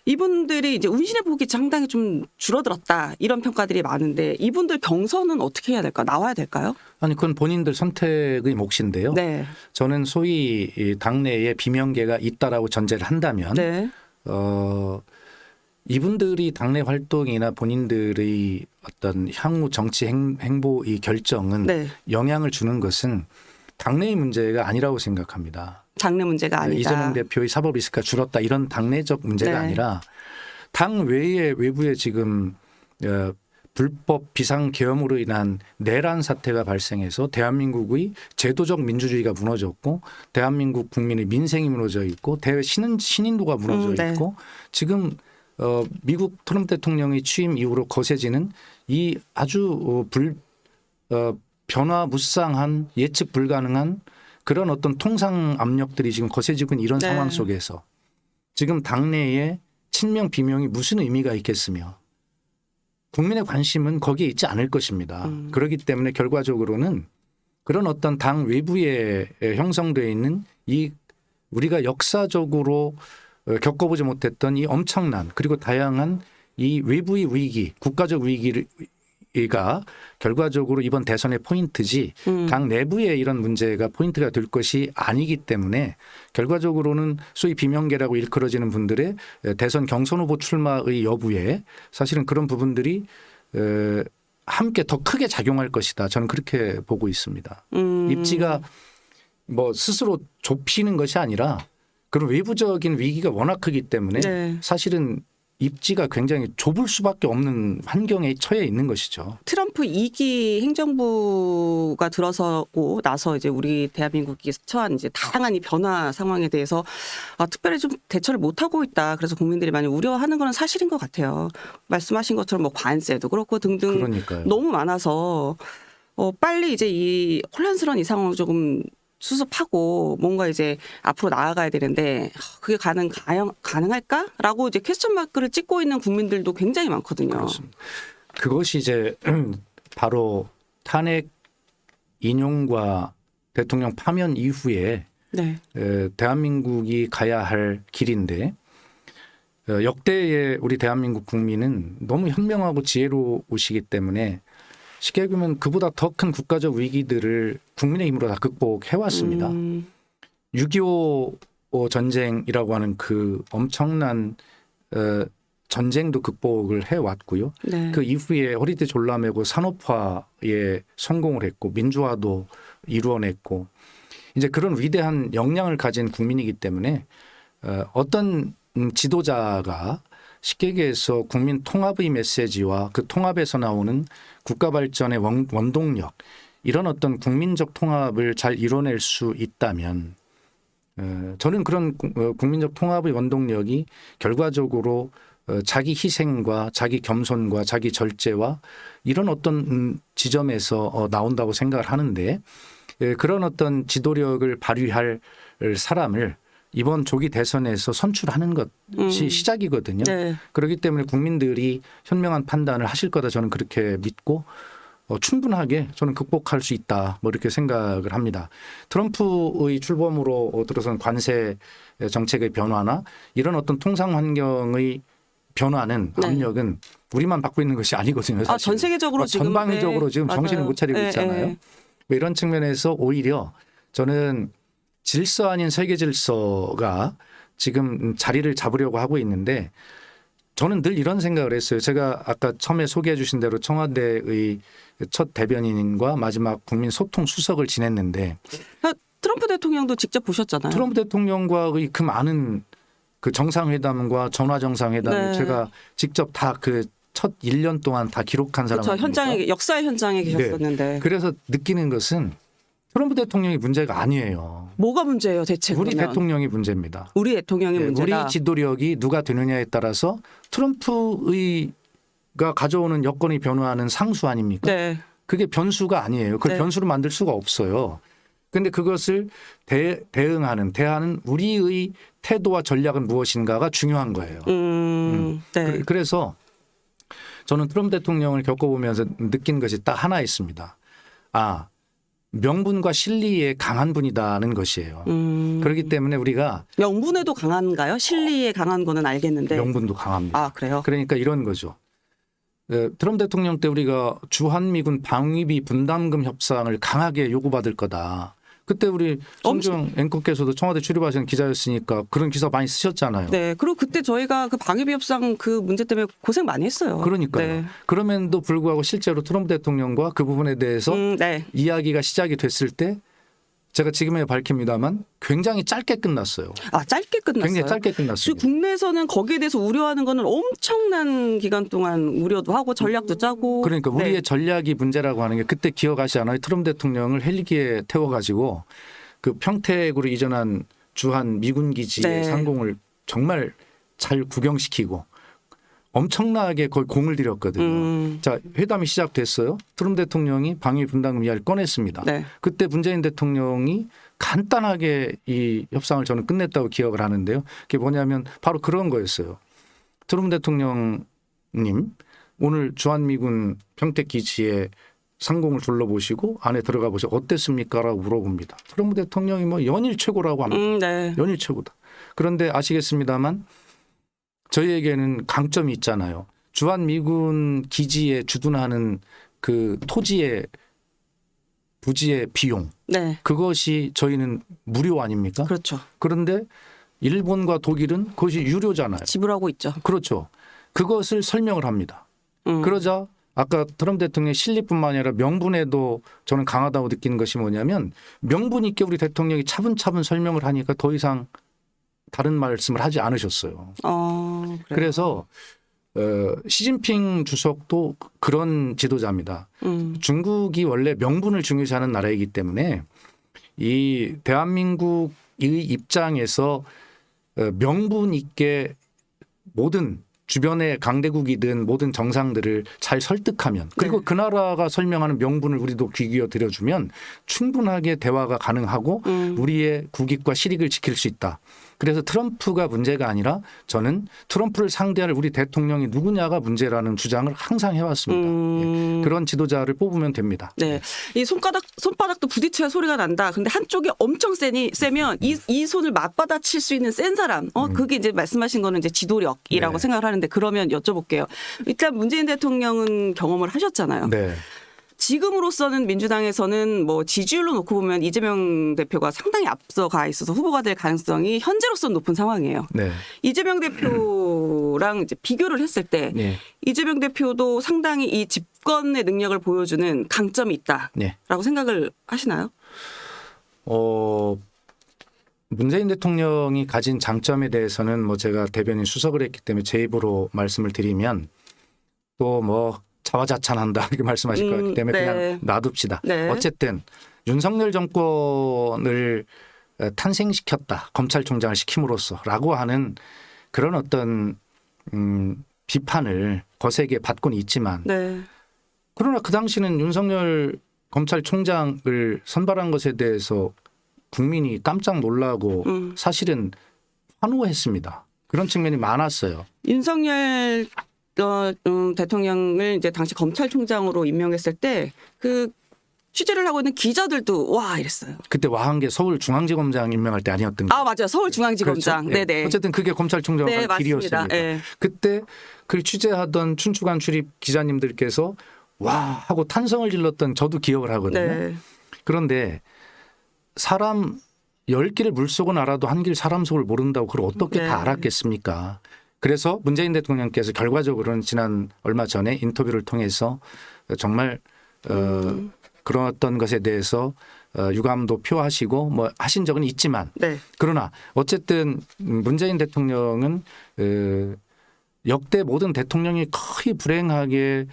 이분들이 이제 운신의 폭이 상당히 좀 줄어들었다 이런 평가들이 많은데 이분들 경선은 어떻게 해야 될까? 나와야 될까요? 아니 그건 본인들 선택의 몫인데요. 네. 저는 소위 이 당내에 비명계가 있다라고 전제를 한다면 네. 이분들이 당내 활동이나 본인들의 어떤 향후 정치 행보의 결정은 네. 영향을 주는 것은 당내의 문제가 아니라고 생각합니다. 장래 문제가 아니다. 이재명 대표의 사법 리스크가 줄었다 이런 당내적 문제가 네. 아니라 당 외부에 지금 불법 비상계엄으로 인한 내란 사태가 발생해서 대한민국의 제도적 민주주의가 무너졌고 대한민국 국민의 민생이 무너져 있고 대외 신인도가 무너져 네. 있고 지금 미국 트럼프 대통령의 취임 이후로 거세지는 이 아주 변화무쌍한 예측 불가능한 그런 어떤 통상 압력들이 지금 거세지고 있는 이런 네. 상황 속에서 지금 당내에 친명 비명이 무슨 의미가 있겠으며 국민의 관심은 거기에 있지 않을 것입니다. 그렇기 때문에 결과적으로는 그런 어떤 당 외부에 형성되어 있는 이 우리가 역사적으로 겪어보지 못했던 이 엄청난 그리고 다양한 이 외부의 위기, 국가적 위기에 위기가 결과적으로 이번 대선의 포인트지 당 내부의 이런 문제가 포인트가 될 것이 아니기 때문에 결과적으로는 소위 비명계라고 일컬어지는 분들의 대선 경선 후보 출마의 여부에 사실은 그런 부분들이 함께 더 크게 작용할 것이다. 저는 그렇게 보고 있습니다. 입지가 뭐 스스로 좁히는 것이 아니라 그런 외부적인 위기가 워낙 크기 때문에 네. 사실은 입지가 굉장히 좁을 수밖에 없는 환경에 처해 있는 것이죠. 트럼프 2기 행정부가 들어서고 나서 이제 우리 대한민국이 처한 이제 다양한 이 변화 상황에 대해서 특별히 좀 대처를 못 하고 있다. 그래서 국민들이 많이 우려하는 건 사실인 것 같아요. 말씀하신 것처럼 뭐 관세도 그렇고 등등 그러니까요. 너무 많아서 빨리 이제 이 혼란스러운 이 상황을 조금 수습하고 뭔가 이제 앞으로 나아가야 되는데 그게 가능할까라고 이제 퀘스천 마크를 찍고 있는 국민들도 굉장히 많거든요. 그렇습니다. 그것이 이제 바로 탄핵 인용과 대통령 파면 이후에 네. 대한민국이 가야 할 길인데 역대의 우리 대한민국 국민은 너무 현명하고 지혜로우시기 때문에 쉽게 얘기하면 그보다 더 큰 국가적 위기들을 국민의 힘으로 다 극복해 왔습니다. 6.25 전쟁이라고 하는 그 엄청난 전쟁도 극복을 해 왔고요. 네. 그 이후에 허리띠 졸라매고 산업화에 성공을 했고 민주화도 이루어냈고 이제 그런 위대한 역량을 가진 국민이기 때문에 어떤 지도자가 쉽게 얘기해서 국민 통합의 메시지와 그 통합에서 나오는 국가 발전의 원동력 이런 어떤 국민적 통합을 잘 이뤄낼 수 있다면 저는 그런 국민적 통합의 원동력이 결과적으로 자기 희생과 자기 겸손과 자기 절제와 이런 어떤 지점에서 나온다고 생각을 하는데 그런 어떤 지도력을 발휘할 사람을 이번 조기 대선에서 선출하는 것이 시작이거든요. 네. 그렇기 때문에 국민들이 현명한 판단을 하실 거다 저는 그렇게 믿고 충분하게 저는 극복할 수 있다 뭐 이렇게 생각을 합니다. 트럼프의 출범으로 들어선 관세 정책의 변화나 이런 어떤 통상 환경의 변화는 네. 압력은 우리만 받고 있는 것이 아니거든요. 사실. 전 세계적으로 지금 전방위적으로 지금 맞아요. 정신을 못 차리고 네, 있잖아요. 네. 뭐 이런 측면에서 오히려 저는 질서 아닌 세계 질서가 지금 자리를 잡으려고 하고 있는데 저는 늘 이런 생각을 했어요. 제가 아까 처음에 소개해 주신 대로 청와대의 첫 대변인과 마지막 국민 소통 수석을 지냈는데 트럼프 대통령도 직접 보셨잖아요. 트럼프 대통령과의 그 많은 그 정상회담과 전화 정상회담을 네. 제가 직접 다 그 첫 1년 동안 다 기록한 사람 그렇죠. 현장에 역사의 현장에 계셨었는데 그래서 느끼는 것은 트럼프 대통령이 문제가 아니에요. 뭐가 문제예요, 대체? 우리 그러면? 대통령이 문제입니다. 우리 대통령이 문제다. 우리 지도력이 누가 되느냐에 따라서 트럼프가 가져오는 여건이 변화하는 상수 아닙니까? 네. 그게 변수가 아니에요. 그 네. 변수를 만들 수가 없어요. 그런데 그것을 대하는 우리의 태도와 전략은 무엇인가가 중요한 거예요. 네. 그래서 저는 트럼프 대통령을 겪어보면서 느낀 것이 딱 하나 있습니다. 명분과 실리에 강한 분이다는 것이에요. 그렇기 때문에 우리가 명분에도 강한가요? 실리에 강한 거는 알겠는데. 명분도 강합니다. 그래요? 그러니까 이런 거죠. 트럼프 대통령 때 우리가 주한미군 방위비 분담금 협상을 강하게 요구받을 거다. 그때 우리 손정 앵커께서도 청와대 출입하시는 기자였으니까 그런 기사 많이 쓰셨잖아요. 네. 그리고 그때 저희가 그 방위비 협상 그 문제 때문에 고생 많이 했어요. 그러니까요. 네. 그럼에도 불구하고 실제로 트럼프 대통령과 그 부분에 대해서 네. 이야기가 시작이 됐을 때 제가 지금에 밝힙니다만 굉장히 짧게 끝났어요. 짧게 끝났어요. 굉장히 짧게 끝났습니다. 국내에서는 거기에 대해서 우려하는 거는 엄청난 기간 동안 우려도 하고 전략도 짜고. 그러니까 우리의 네. 전략이 문제라고 하는 게 그때 기억하시잖아요. 트럼프 대통령을 헬기에 태워가지고 그 평택으로 이전한 주한 미군 기지의 네. 상공을 정말 잘 구경시키고 엄청나게 거의 공을 들였거든요. 자, 회담이 시작됐어요. 트럼프 대통령이 방위 분담금 이야기를 꺼냈습니다. 네. 그때 문재인 대통령이 간단하게 이 협상을 저는 끝냈다고 기억을 하는데요. 그게 뭐냐면 바로 그런 거였어요. 트럼프 대통령님 오늘 주한미군 평택 기지에 상공을 둘러보시고 안에 들어가 보시고 어땠습니까? 라고 물어봅니다. 트럼프 대통령이 뭐 연일 최고라고 합니다. 네. 연일 최고다. 그런데 아시겠습니다만 저희에게는 강점이 있잖아요. 주한미군 기지에 주둔하는 그 토지의 부지의 비용 네. 그것이 저희는 무료 아닙니까? 그렇죠. 그런데 일본과 독일은 그것이 유료잖아요. 지불하고 있죠. 그렇죠. 그것을 설명을 합니다. 그러자 아까 트럼프 대통령의 실리뿐만 아니라 명분에도 저는 강하다고 느끼는 것이 뭐냐면 명분 있게 우리 대통령이 차분차분 설명을 하니까 더 이상 다른 말씀을 하지 않으셨어요. 그래요. 그래서 시진핑 주석도 그런 지도자입니다. 중국이 원래 명분을 중요시하는 나라이기 때문에 이 대한민국의 입장에서 명분 있게 모든 주변의 강대국이든 모든 정상들을 잘 설득하면 그리고 그 나라가 설명하는 명분을 우리도 귀 기어 들여주면 충분하게 대화가 가능하고 우리의 국익과 실익을 지킬 수 있다. 그래서 트럼프가 문제가 아니라 저는 트럼프를 상대할 우리 대통령이 누구냐가 문제라는 주장을 항상 해왔습니다. 예. 그런 지도자를 뽑으면 됩니다. 네, 이 손바닥도 부딪혀야 소리가 난다. 근데 한쪽이 엄청 세면 이 손을 맞받아칠 수 있는 센 사람. 그게 이제 말씀하신 거는 이제 지도력이라고 네. 생각을 하는데 그러면 여쭤볼게요. 일단 문재인 대통령은 경험을 하셨잖아요. 네. 지금으로서는 민주당에서는 뭐 지지율로 놓고 보면 이재명 대표가 상당히 앞서가 있어서 후보가 될 가능성이 현재로서는 높은 상황이에요. 네. 이재명 대표랑 이제 비교를 했을 때 네. 이재명 대표도 상당히 이 집권의 능력을 보여주는 강점이 있다라고 네. 생각을 하시나요? 문재인 대통령이 가진 장점에 대해서는 뭐 제가 대변인 수석을 했기 때문에 제 입으로 말씀을 드리면 또 뭐 자화자찬한다 이렇게 말씀하실 것 같기 때문에 네. 그냥 놔둡시다. 네. 어쨌든 윤석열 정권을 탄생시켰다. 검찰총장을 시킴으로써라고 하는 그런 어떤 비판을 거세게 받고는 있지만 네. 그러나 그 당시는 윤석열 검찰총장을 선발한 것에 대해서 국민이 깜짝 놀라고 사실은 환호했습니다. 그런 측면이 많았어요. 윤석열 대통령을 이제 당시 검찰총장으로 임명했을 때 그 취재를 하고 있는 기자들도 와 이랬어요. 그때 와한 게 서울중앙지검장 임명할 때 아니었던 아 맞아요. 서울중앙지검장. 그렇죠? 네네. 어쨌든 그게 검찰총장 네, 길이었습니다. 맞습니다. 네. 그때 그걸 취재하던 춘추관 출입 기자님들께서 와 하고 탄성을 질렀던 저도 기억을 하거든요. 네. 그런데 사람 10길을 물속은 알아도 한 길 사람 속을 모른다고 그걸 어떻게 네. 다 알았겠습니까? 그래서 문재인 대통령께서 결과적으로는 지난 얼마 전에 인터뷰를 통해서 정말 그런 어떤 것에 대해서 유감도 표하시고 뭐 하신 적은 있지만 네. 그러나 어쨌든 문재인 대통령은 역대 모든 대통령이 거의 불행하게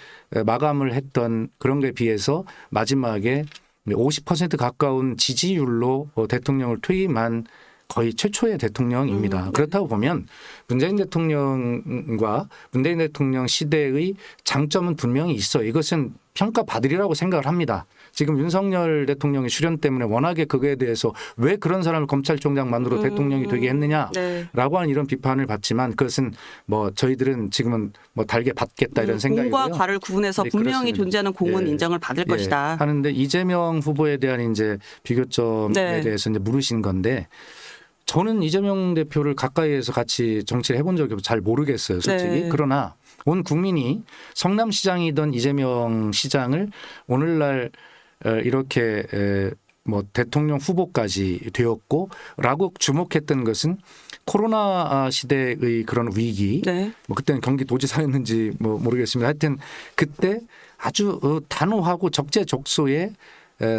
마감을 했던 그런 거에 비해서 마지막에 50% 가까운 지지율로 대통령을 퇴임한 거의 최초의 대통령입니다. 그렇다고 보면 문재인 대통령과 문재인 대통령 시대의 장점은 분명히 있어요. 이것은 평가받으리라고 생각을 합니다. 지금 윤석열 대통령의 출연 때문에 워낙에 그거에 대해서 왜 그런 사람을 검찰총장만으로 대통령이 되게 했느냐라고 네. 하는 이런 비판을 받지만 그것은 뭐 저희들은 지금은 뭐 달게 받겠다 이런 생각이고요. 공과 과를 구분해서 네, 분명히 그렇습니다. 존재하는 공은 예. 인정을 받을 것이다. 하는데 이재명 후보에 대한 이제 비교점에 네. 대해서 이제 물으신 건데 저는 이재명 대표를 가까이에서 같이 정치를 해본 적이 없어서 잘 모르겠어요, 솔직히. 네. 그러나 온 국민이 성남시장이던 이재명 시장을 오늘날 이렇게 뭐 대통령 후보까지 되었고라고 주목했던 것은 코로나 시대의 그런 위기. 네. 뭐 그때는 경기도지사였는지 뭐 모르겠습니다. 하여튼 그때 아주 단호하고 적재적소에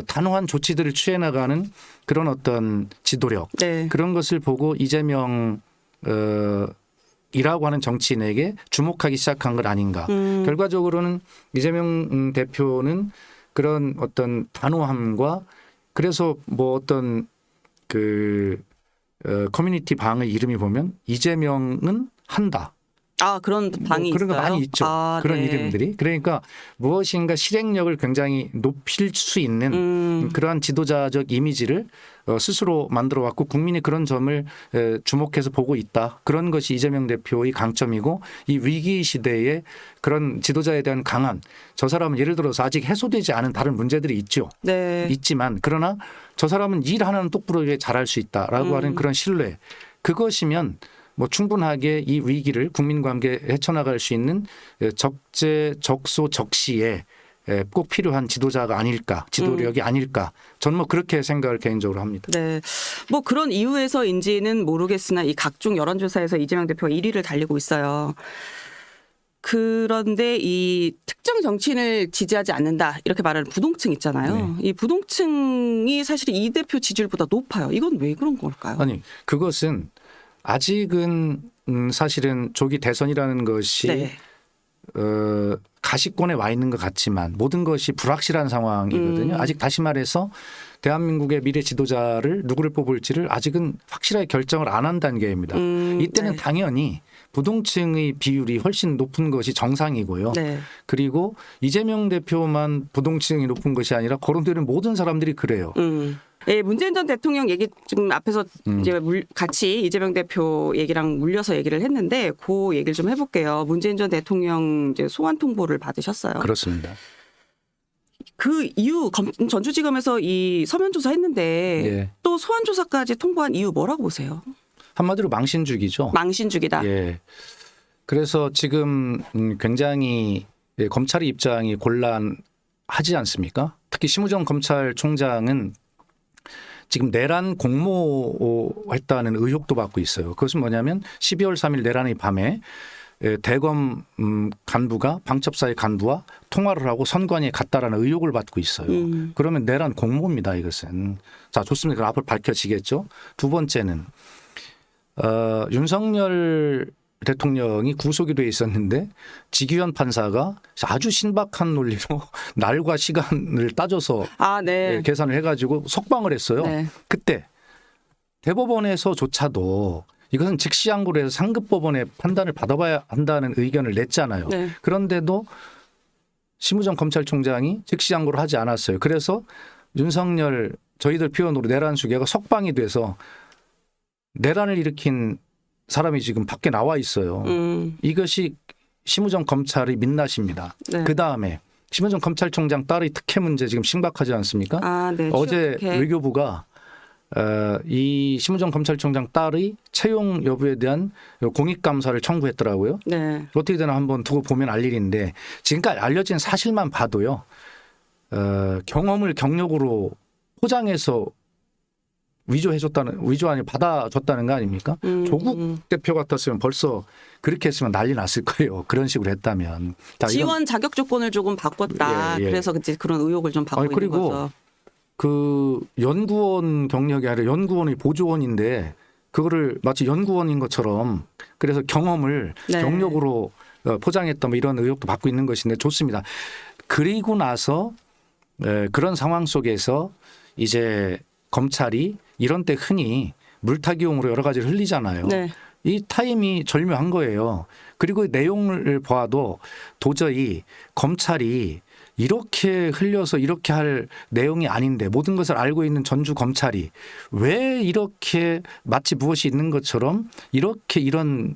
단호한 조치들을 취해 나가는 그런 어떤 지도력 네. 그런 것을 보고 이재명 이라고 하는 정치인에게 주목하기 시작한 것 아닌가. 결과적으로는 이재명 대표는 그런 어떤 단호함과 그래서 뭐 어떤 그 커뮤니티 방의 이름이 보면 이재명은 한다. 아 그런 방이 뭐 그런 거 있어요? 많이 있죠. 아, 그런 네. 이름들이. 그러니까 무엇인가 실행력을 굉장히 높일 수 있는 그러한 지도자적 이미지를 스스로 만들어 왔고 국민이 그런 점을 주목해서 보고 있다. 그런 것이 이재명 대표의 강점이고 이 위기 시대에 그런 지도자에 대한 강한 저 사람은 예를 들어서 아직 해소되지 않은 다른 문제들이 있죠. 네. 있지만 그러나 저 사람은 일 하나는 똑부러지게 잘할 수 있다라고 하는 그런 신뢰. 그것이면 뭐 충분하게 이 위기를 국민과 함께 헤쳐나갈 수 있는 적재적소 적시에 꼭 필요한 지도자가 아닐까, 지도력이 아닐까. 저는 뭐 그렇게 생각을 개인적으로 합니다. 네. 뭐 그런 이유에서인지는 모르겠으나 이 각종 여론조사에서 이재명 대표가 1위를 달리고 있어요. 그런데 이 특정 정치인을 지지하지 않는다 이렇게 말하는 부동층 있잖아요. 네. 이 부동층이 사실 이 대표 지지율보다 높아요. 이건 왜 그런 걸까요? 아니, 그것은 아직은 사실은 조기 대선이라는 것이 네. 가시권에 와 있는 것 같지만 모든 것이 불확실한 상황이거든요. 아직 다시 말해서 대한민국의 미래 지도자를 누구를 뽑을지를 아직은 확실하게 결정을 안 한 단계입니다. 이때는 네. 당연히 부동층의 비율이 훨씬 높은 것이 정상이고요. 네. 그리고 이재명 대표만 부동층이 높은 것이 아니라 거론되는 모든 사람들이 그래요. 예, 문재인 전 대통령 얘기 지금 앞에서 이제 같이 이재명 대표 얘기랑 물려서 얘기를 했는데 그 얘기를 좀 해볼게요. 문재인 전 대통령 이제 소환 통보를 받으셨어요. 그렇습니다. 그 이후 전주지검에서 이 서면 조사했는데 예. 또 소환 조사까지 통보한 이유 뭐라고 보세요? 한마디로 망신주기죠. 망신주기다. 예. 그래서 지금 굉장히 검찰의 입장이 곤란하지 않습니까? 특히 심우정 검찰총장은 지금 내란 공모했다는 의혹도 받고 있어요. 그것은 뭐냐면 12월 3일 내란의 밤에 대검 간부가 방첩사의 간부와 통화를 하고 선관위에 갔다라는 의혹을 받고 있어요. 그러면 내란 공모입니다. 이것은. 자, 좋습니다. 그럼 앞으로 밝혀지겠죠. 두 번째는 윤석열 대통령이 구속이 돼 있었는데 지기현 판사가 아주 신박한 논리로 날과 시간을 따져서 네. 계산을 해가지고 석방을 했어요. 네. 그때 대법원에서조차도 이것은 즉시항고를 해서 상급법원의 판단을 받아봐야 한다는 의견을 냈잖아요. 네. 그런데도 심우정 검찰총장이 즉시항고를 하지 않았어요. 그래서 윤석열 저희들 표현으로 내란 수개가 석방이 돼서 내란을 일으킨 사람이 지금 밖에 나와 있어요. 이것이 심우정 검찰의 민낯입니다. 네. 그다음에 심우정 검찰총장 딸의 특혜 문제 지금 심각하지 않습니까? 네. 어제 특혜. 외교부가 이 심우정 검찰총장 딸의 채용 여부에 대한 공익감사를 청구했더라고요. 네. 어떻게 되나 한번 두고 보면 알 일인데 지금까지 알려진 사실만 봐도요. 경험을 경력으로 포장해서 위조 아니 받아줬다는 거 아닙니까? 조국 대표 같았으면 벌써 그렇게 했으면 난리 났을 거예요. 그런 식으로 했다면. 자, 지원 자격 조건을 조금 바꿨다. 예, 예. 그래서 이제 그런 의혹을 좀 받고 있는 그리고 거죠. 그 연구원 경력이 아니라 연구원의 보조원인데 그거를 마치 연구원인 것처럼 그래서 경험을 네. 경력으로 포장했다 뭐 이런 의혹도 받고 있는 것인데 좋습니다. 그리고 나서 그런 상황 속에서 이제 검찰이 이런 때 흔히 물타기용으로 여러 가지를 흘리잖아요. 네. 이 타임이 절묘한 거예요. 그리고 내용을 봐도 도저히 검찰이 이렇게 흘려서 이렇게 할 내용이 아닌데 모든 것을 알고 있는 전주 검찰이 왜 이렇게 마치 무엇이 있는 것처럼 이렇게 이런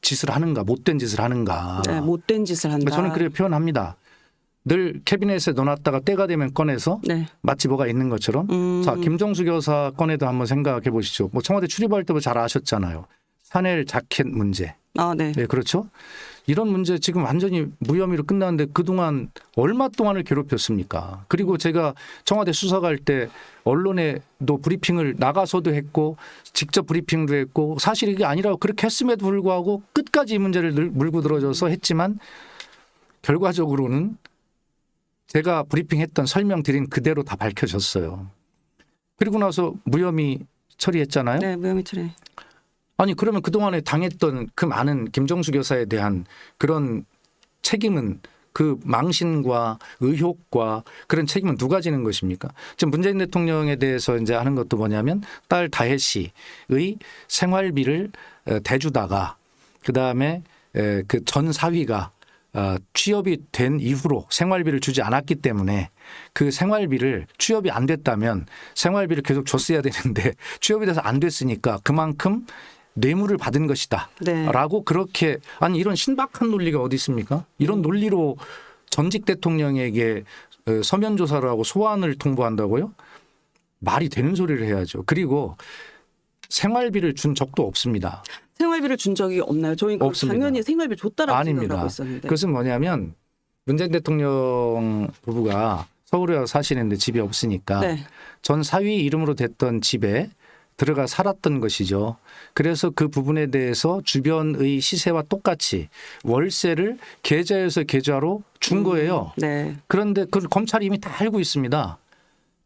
짓을 하는가, 못된 짓을 하는가. 네, 못된 짓을 한다. 저는 그렇게 표현합니다. 늘 캐비넷에 넣어놨다가 때가 되면 꺼내서 네. 마치 뭐가 있는 것처럼. 자, 김정숙 여사 건에도 한번 생각해 보시죠. 뭐 청와대 출입할 때도 잘 아셨잖아요. 샤넬 자켓 문제. 네. 네, 그렇죠. 이런 문제 지금 완전히 무혐의로 끝났는데 그동안 얼마 동안을 괴롭혔습니까? 그리고 제가 청와대 수사 갈 때 언론에도 브리핑을 나가서도 했고 직접 브리핑도 했고 사실 이게 아니라고 그렇게 했음에도 불구하고 끝까지 이 문제를 물고 들어줘서 했지만 결과적으로는 제가 브리핑했던 설명드린 그대로 다 밝혀졌어요. 그리고 나서 무혐의 처리했잖아요. 네, 무혐의 처리. 아니 그러면 그동안에 당했던 그 많은 김정숙 여사에 대한 그런 책임은 그 망신과 의혹과 그런 책임은 누가 지는 것입니까? 지금 문재인 대통령에 대해서 이제 하는 것도 뭐냐면 딸 다혜 씨의 생활비를 대주다가 그다음에 그 전 사위가 취업이 된 이후로 생활비를 주지 않았기 때문에 그 생활비를 취업이 안 됐다면 생활비를 계속 줬어야 되는데 취업이 돼서 안 됐으니까 그만큼 뇌물을 받은 것이다. 네. 라고 그렇게 아니 이런 신박한 논리가 어디 있습니까? 이런 논리로 전직 대통령에게 서면 조사를 하고 소환을 통보한다고요? 말이 되는 소리를 해야죠. 그리고 생활비를 준 적도 없습니다. 생활비를 준 적이 없나요? 저희는 없습니다. 당연히 생활비 줬다라고 아닙니다. 생각하고 있었는데. 그것은 뭐냐면 문재인 대통령 부부가 서울에 사시는데 집이 없으니까 네. 전 사위 이름으로 됐던 집에 들어가 살았던 것이죠. 그래서 그 부분에 대해서 주변의 시세와 똑같이 월세를 계좌에서 계좌로 준 거예요. 네. 그런데 그 검찰이 이미 다 알고 있습니다.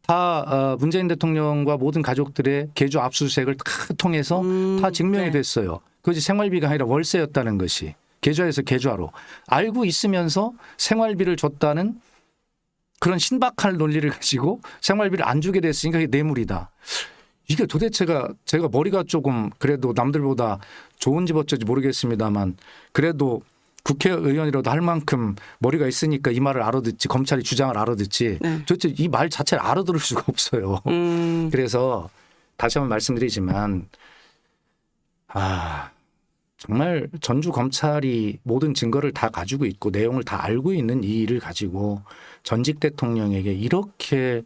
다 문재인 대통령과 모든 가족들의 계좌 압수수색을 다 통해서 다 증명이 네. 됐어요. 그것이 생활비가 아니라 월세였다는 것이 계좌에서 계좌로 알고 있으면서 생활비를 줬다는 그런 신박한 논리를 가지고 생활비를 안 주게 됐으니까 이게 뇌물이다. 이게 도대체가 제가 머리가 조금 그래도 남들보다 좋은지 어쩐지 모르겠습니다만 그래도 국회의원이라도 할 만큼 머리가 있으니까 이 말을 알아듣지 검찰이 주장을 알아듣지 네. 도대체 이 말 자체를 알아들을 수가 없어요. 그래서 다시 한번 말씀드리지만 정말 전주 검찰이 모든 증거를 다 가지고 있고 내용을 다 알고 있는 이 일을 가지고 전직 대통령에게 이렇게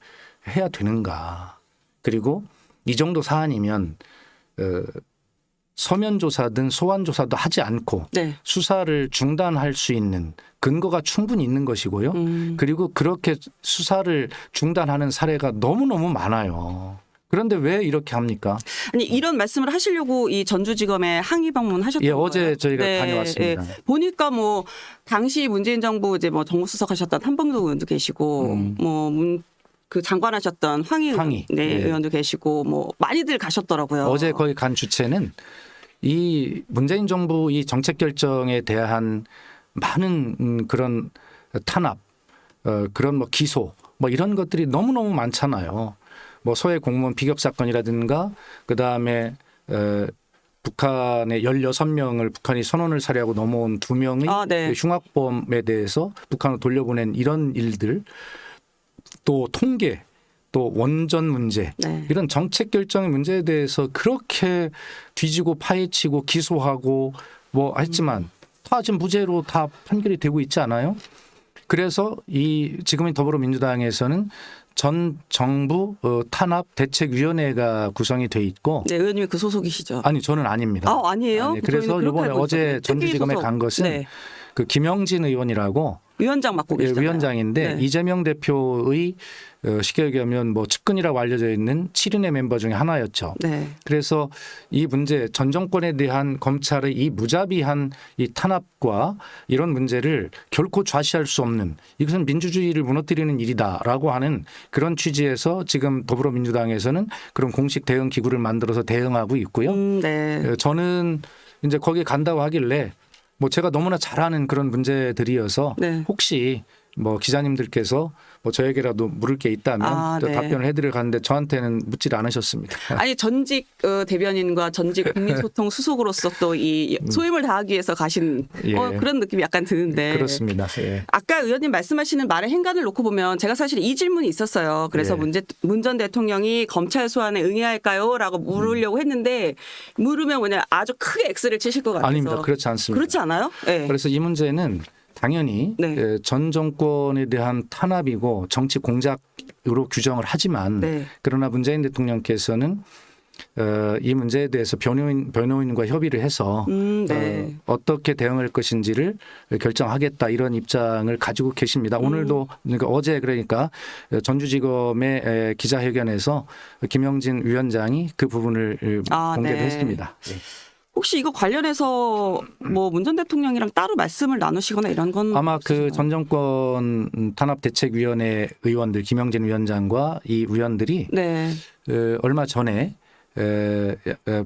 해야 되는가. 그리고 이 정도 사안이면 서면 조사든 소환 조사도 하지 않고 네. 수사를 중단할 수 있는 근거가 충분히 있는 것이고요. 그리고 그렇게 수사를 중단하는 사례가 너무너무 많아요. 그런데 왜 이렇게 합니까? 아니 이런 말씀을 하시려고 이 전주지검에 항의 방문하셨던 예, 거예요. 어제 저희가 다녀왔습니다. 보니까 뭐 당시 문재인 정부 이제 뭐 정무수석하셨던 한봉도 의원도 계시고 그 장관하셨던 황희 네, 예. 의원도 계시고 뭐 많이들 가셨더라고요. 어제 거기 간 주체는 이 문재인 정부 이 정책 결정에 대한 많은 그런 탄압, 그런 뭐 기소, 뭐 이런 것들이 너무너무 많잖아요. 뭐 소외 공무원 비격 사건이라든가 그다음에 북한의 16명을 북한이 선원을 살해하고 넘어온 2명의 네. 흉악범에 대해서 북한으로 돌려보낸 이런 일들 또 통계 또 원전 문제 네. 이런 정책 결정의 문제에 대해서 그렇게 뒤지고 파헤치고 기소하고 뭐 했지만 다 지금 무죄로 다 판결이 되고 있지 않아요? 그래서 이 지금의 더불어민주당에서는 전 정부 탄압 대책위원회가 구성이 돼 있고 네, 의원님이 그 소속이시죠. 아니 저는 아닙니다. 아니에요? 아니, 그래서 저희는 그렇게 이번에 알고 어제 있었는데. 전주지검에 소속. 간 것은 네. 그 김영진 의원이라고 위원장 맡고 계시잖아요. 위원장인데 네. 이재명 대표의 쉽게 얘기하면 뭐 측근이라고 알려져 있는 7인의 멤버 중에 하나였죠. 네. 그래서 이 문제 전 정권에 대한 검찰의 이 무자비한 이 탄압과 이런 문제를 결코 좌시할 수 없는 이것은 민주주의를 무너뜨리는 일이다라고 하는 그런 취지에서 지금 더불어민주당에서는 그런 공식 대응 기구를 만들어서 대응하고 있고요. 네. 저는 이제 거기에 간다고 하길래 뭐 제가 너무나 잘 아는 그런 문제들이어서 네. 혹시 뭐 기자님들께서 뭐 저에게라도 물을 게 있다면 또 네. 답변을 해드려 갔는데 저한테는 묻지를 않으셨습니다. 아니 전직 대변인과 전직 국민소통 수석으로서 또 이 소임을 다하기 위해서 가신 예. 그런 느낌이 약간 드는데 그렇습니다. 예. 아까 의원님 말씀하시는 말의 행간을 놓고 보면 제가 사실 이 질문이 있었어요. 그래서 예. 문 전 대통령이 검찰 소환에 응해할까요? 라고 물으려고 했는데 물으면 뭐냐 아주 크게 X를 치실 것 같아서. 아닙니다. 그렇지 않습니다. 그렇지 않아요? 네. 그래서 이 문제는 당연히 네. 전 정권에 대한 탄압이고 정치 공작으로 규정을 하지만 네. 그러나 문재인 대통령께서는 이 문제에 대해서 변호인과 협의를 해서 네. 어떻게 대응할 것인지를 결정하겠다 이런 입장을 가지고 계십니다. 오늘도 그러니까 어제 그러니까 전주지검의 기자회견에서 김영진 위원장이 그 부분을 공개를 네. 했습니다. 예. 혹시 이거 관련해서 뭐 문 전 대통령이랑 따로 말씀을 나누시거나 이런 건 아마 그 없으신가요? 전 정권 탄압대책위원회 의원들 김영진 위원장과 이 위원들이 네. 얼마 전에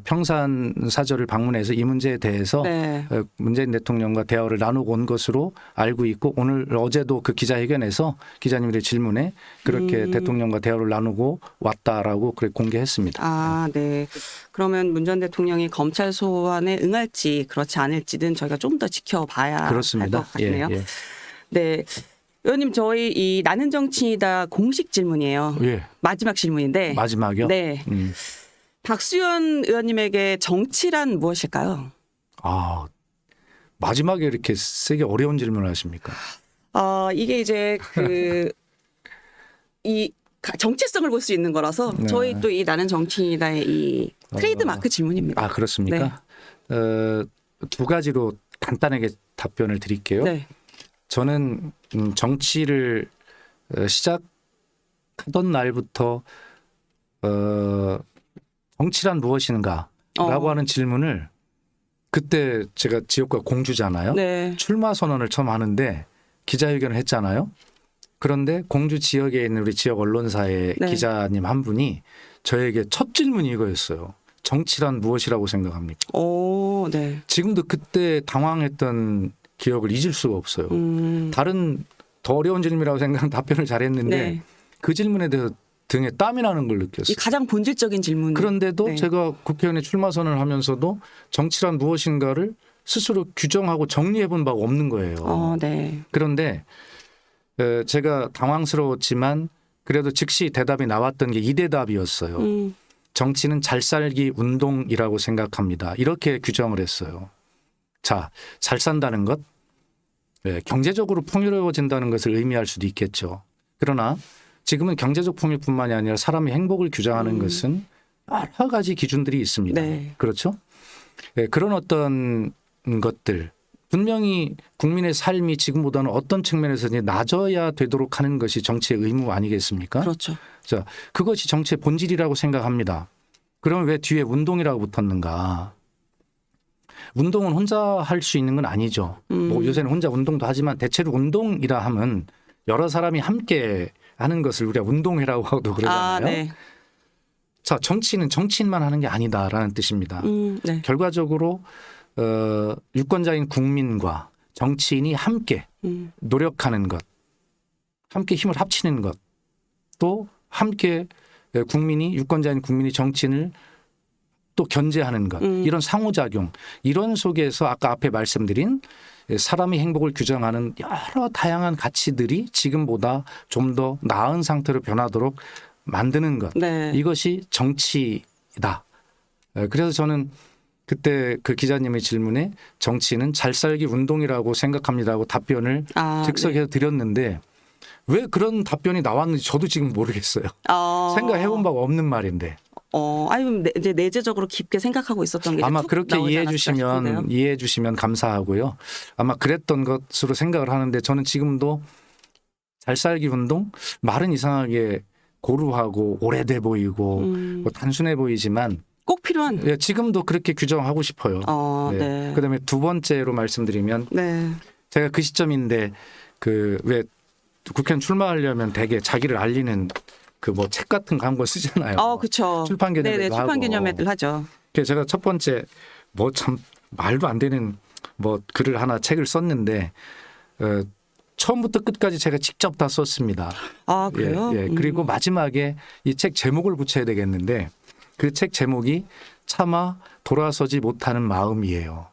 평산 사저를 방문해서 이 문제에 대해서 네. 문재인 대통령과 대화를 나누고 온 것으로 알고 있고 오늘 어제도 그 기자회견에서 기자님들의 질문에 그렇게 대통령과 대화를 나누고 왔다라고 그렇게 공개했습니다. 네. 그러면 문 전 대통령이 검찰 소환에 응할지 그렇지 않을지는 저희가 좀 더 지켜봐야 그렇습니다. 할 것 같네요. 예. 네. 의원님 저희 이 나는 정치이다 공식 질문이에요. 예. 마지막 질문인데. 마지막이요? 네. 박수현 의원님에게 정치란 무엇일까요? 마지막에 이렇게 세게 어려운 질문을 하십니까? 이게 이제 이 정체성을 볼 수 있는 거라서 네. 저희 또 이 나는 정치이다의 이 트레이드 마크 질문입니다. 그렇습니까? 두 가지로 간단하게 답변을 드릴게요. 네. 저는 정치를 시작하던 날부터 정치란 무엇인가라고 하는 질문을 그때 제가 지역구가 공주잖아요. 네. 출마 선언을 처음 하는데 기자회견을 했잖아요. 그런데 공주 지역에 있는 우리 지역 언론사의 네. 기자님 한 분이 저에게 첫 질문이 이거였어요. 정치란 무엇이라고 생각합니까? 오, 네. 지금도 그때 당황했던 기억을 잊을 수가 없어요. 다른 더 어려운 질문이라고 생각하는 답변을 잘했는데 네. 그 질문에 대해서 등에 땀이 나는 걸 이 느꼈어요. 가장 본질적인 질문. 그런데도 네. 제가 국회의원에 출마 선언을 하면서도 정치란 무엇인가를 스스로 규정하고 정리해 본 바가 없는 거예요. 네. 그런데 제가 당황스러웠지만 그래도 즉시 대답이 나왔던 게 이 대답이었어요. 정치는 잘 살기 운동이라고 생각합니다. 이렇게 규정을 했어요. 자, 잘 산다는 것, 경제적으로 풍요로워진다는 것을 의미할 수도 있겠죠. 그러나 지금은 경제적 풍요뿐만이 아니라 사람의 행복을 규정하는 것은 여러 가지 기준들이 있습니다. 네. 그렇죠? 그런 어떤 것들 분명히 국민의 삶이 지금보다는 어떤 측면에서 나아져야 되도록 하는 것이 정치의 의무 아니겠습니까? 그렇죠. 자, 그것이 정치의 본질이라고 생각합니다. 그러면 왜 뒤에 운동이라고 붙었는가? 운동은 혼자 할 수 있는 건 아니죠. 뭐 요새는 혼자 운동도 하지만 대체로 운동이라 하면 여러 사람이 함께 하는 것을 우리가 운동회라고 하도 그러잖아요. 네. 자, 정치는 정치인만 하는 게 아니다라는 뜻입니다. 네. 결과적으로 유권자인 국민과 정치인이 함께 노력하는 것, 함께 힘을 합치는 것, 또 함께 국민이 유권자인 국민이 정치인을 또 견제하는 것, 이런 상호작용, 이런 속에서 아까 앞에 말씀드린 사람의 행복을 규정하는 여러 다양한 가치들이 지금보다 좀 더 나은 상태로 변하도록 만드는 것, 네. 이것이 정치다. 그래서 저는 그때 그 기자님의 질문에 정치는 잘 살기 운동이라고 생각합니다라고 답변을 즉석에서 드렸는데 왜 그런 답변이 나왔는지 저도 지금 모르겠어요. 생각해 본 바가 없는 말인데. 아니면 이제 내재적으로 깊게 생각하고 있었던 게 아마 그렇게 이해해 주시면 감사하고요. 아마 그랬던 것으로 생각을 하는데 저는 지금도 잘 살기 운동 말은 이상하게 고루하고 오래돼 보이고 뭐 단순해 보이지만 꼭 필요한. 지금도 그렇게 규정하고 싶어요. 네. 그다음에 두 번째로 말씀드리면 제가 그 시점인데 그 왜 국회의원 출마하려면 되게 자기를 알리는 그 뭐 책 같은 거 한 권 쓰잖아요. 그렇죠. 출판 기념회도 네네, 출판 하고. 기념회들 하죠. 그래서 제가 첫 번째 뭐 참 말도 안 되는 뭐 글을 하나 책을 썼는데 처음부터 끝까지 제가 직접 다 썼습니다. 그래요? 그리고 마지막에 이 책 제목을 붙여야 되겠는데 그 책 제목이 차마 돌아서지 못하는 마음이에요.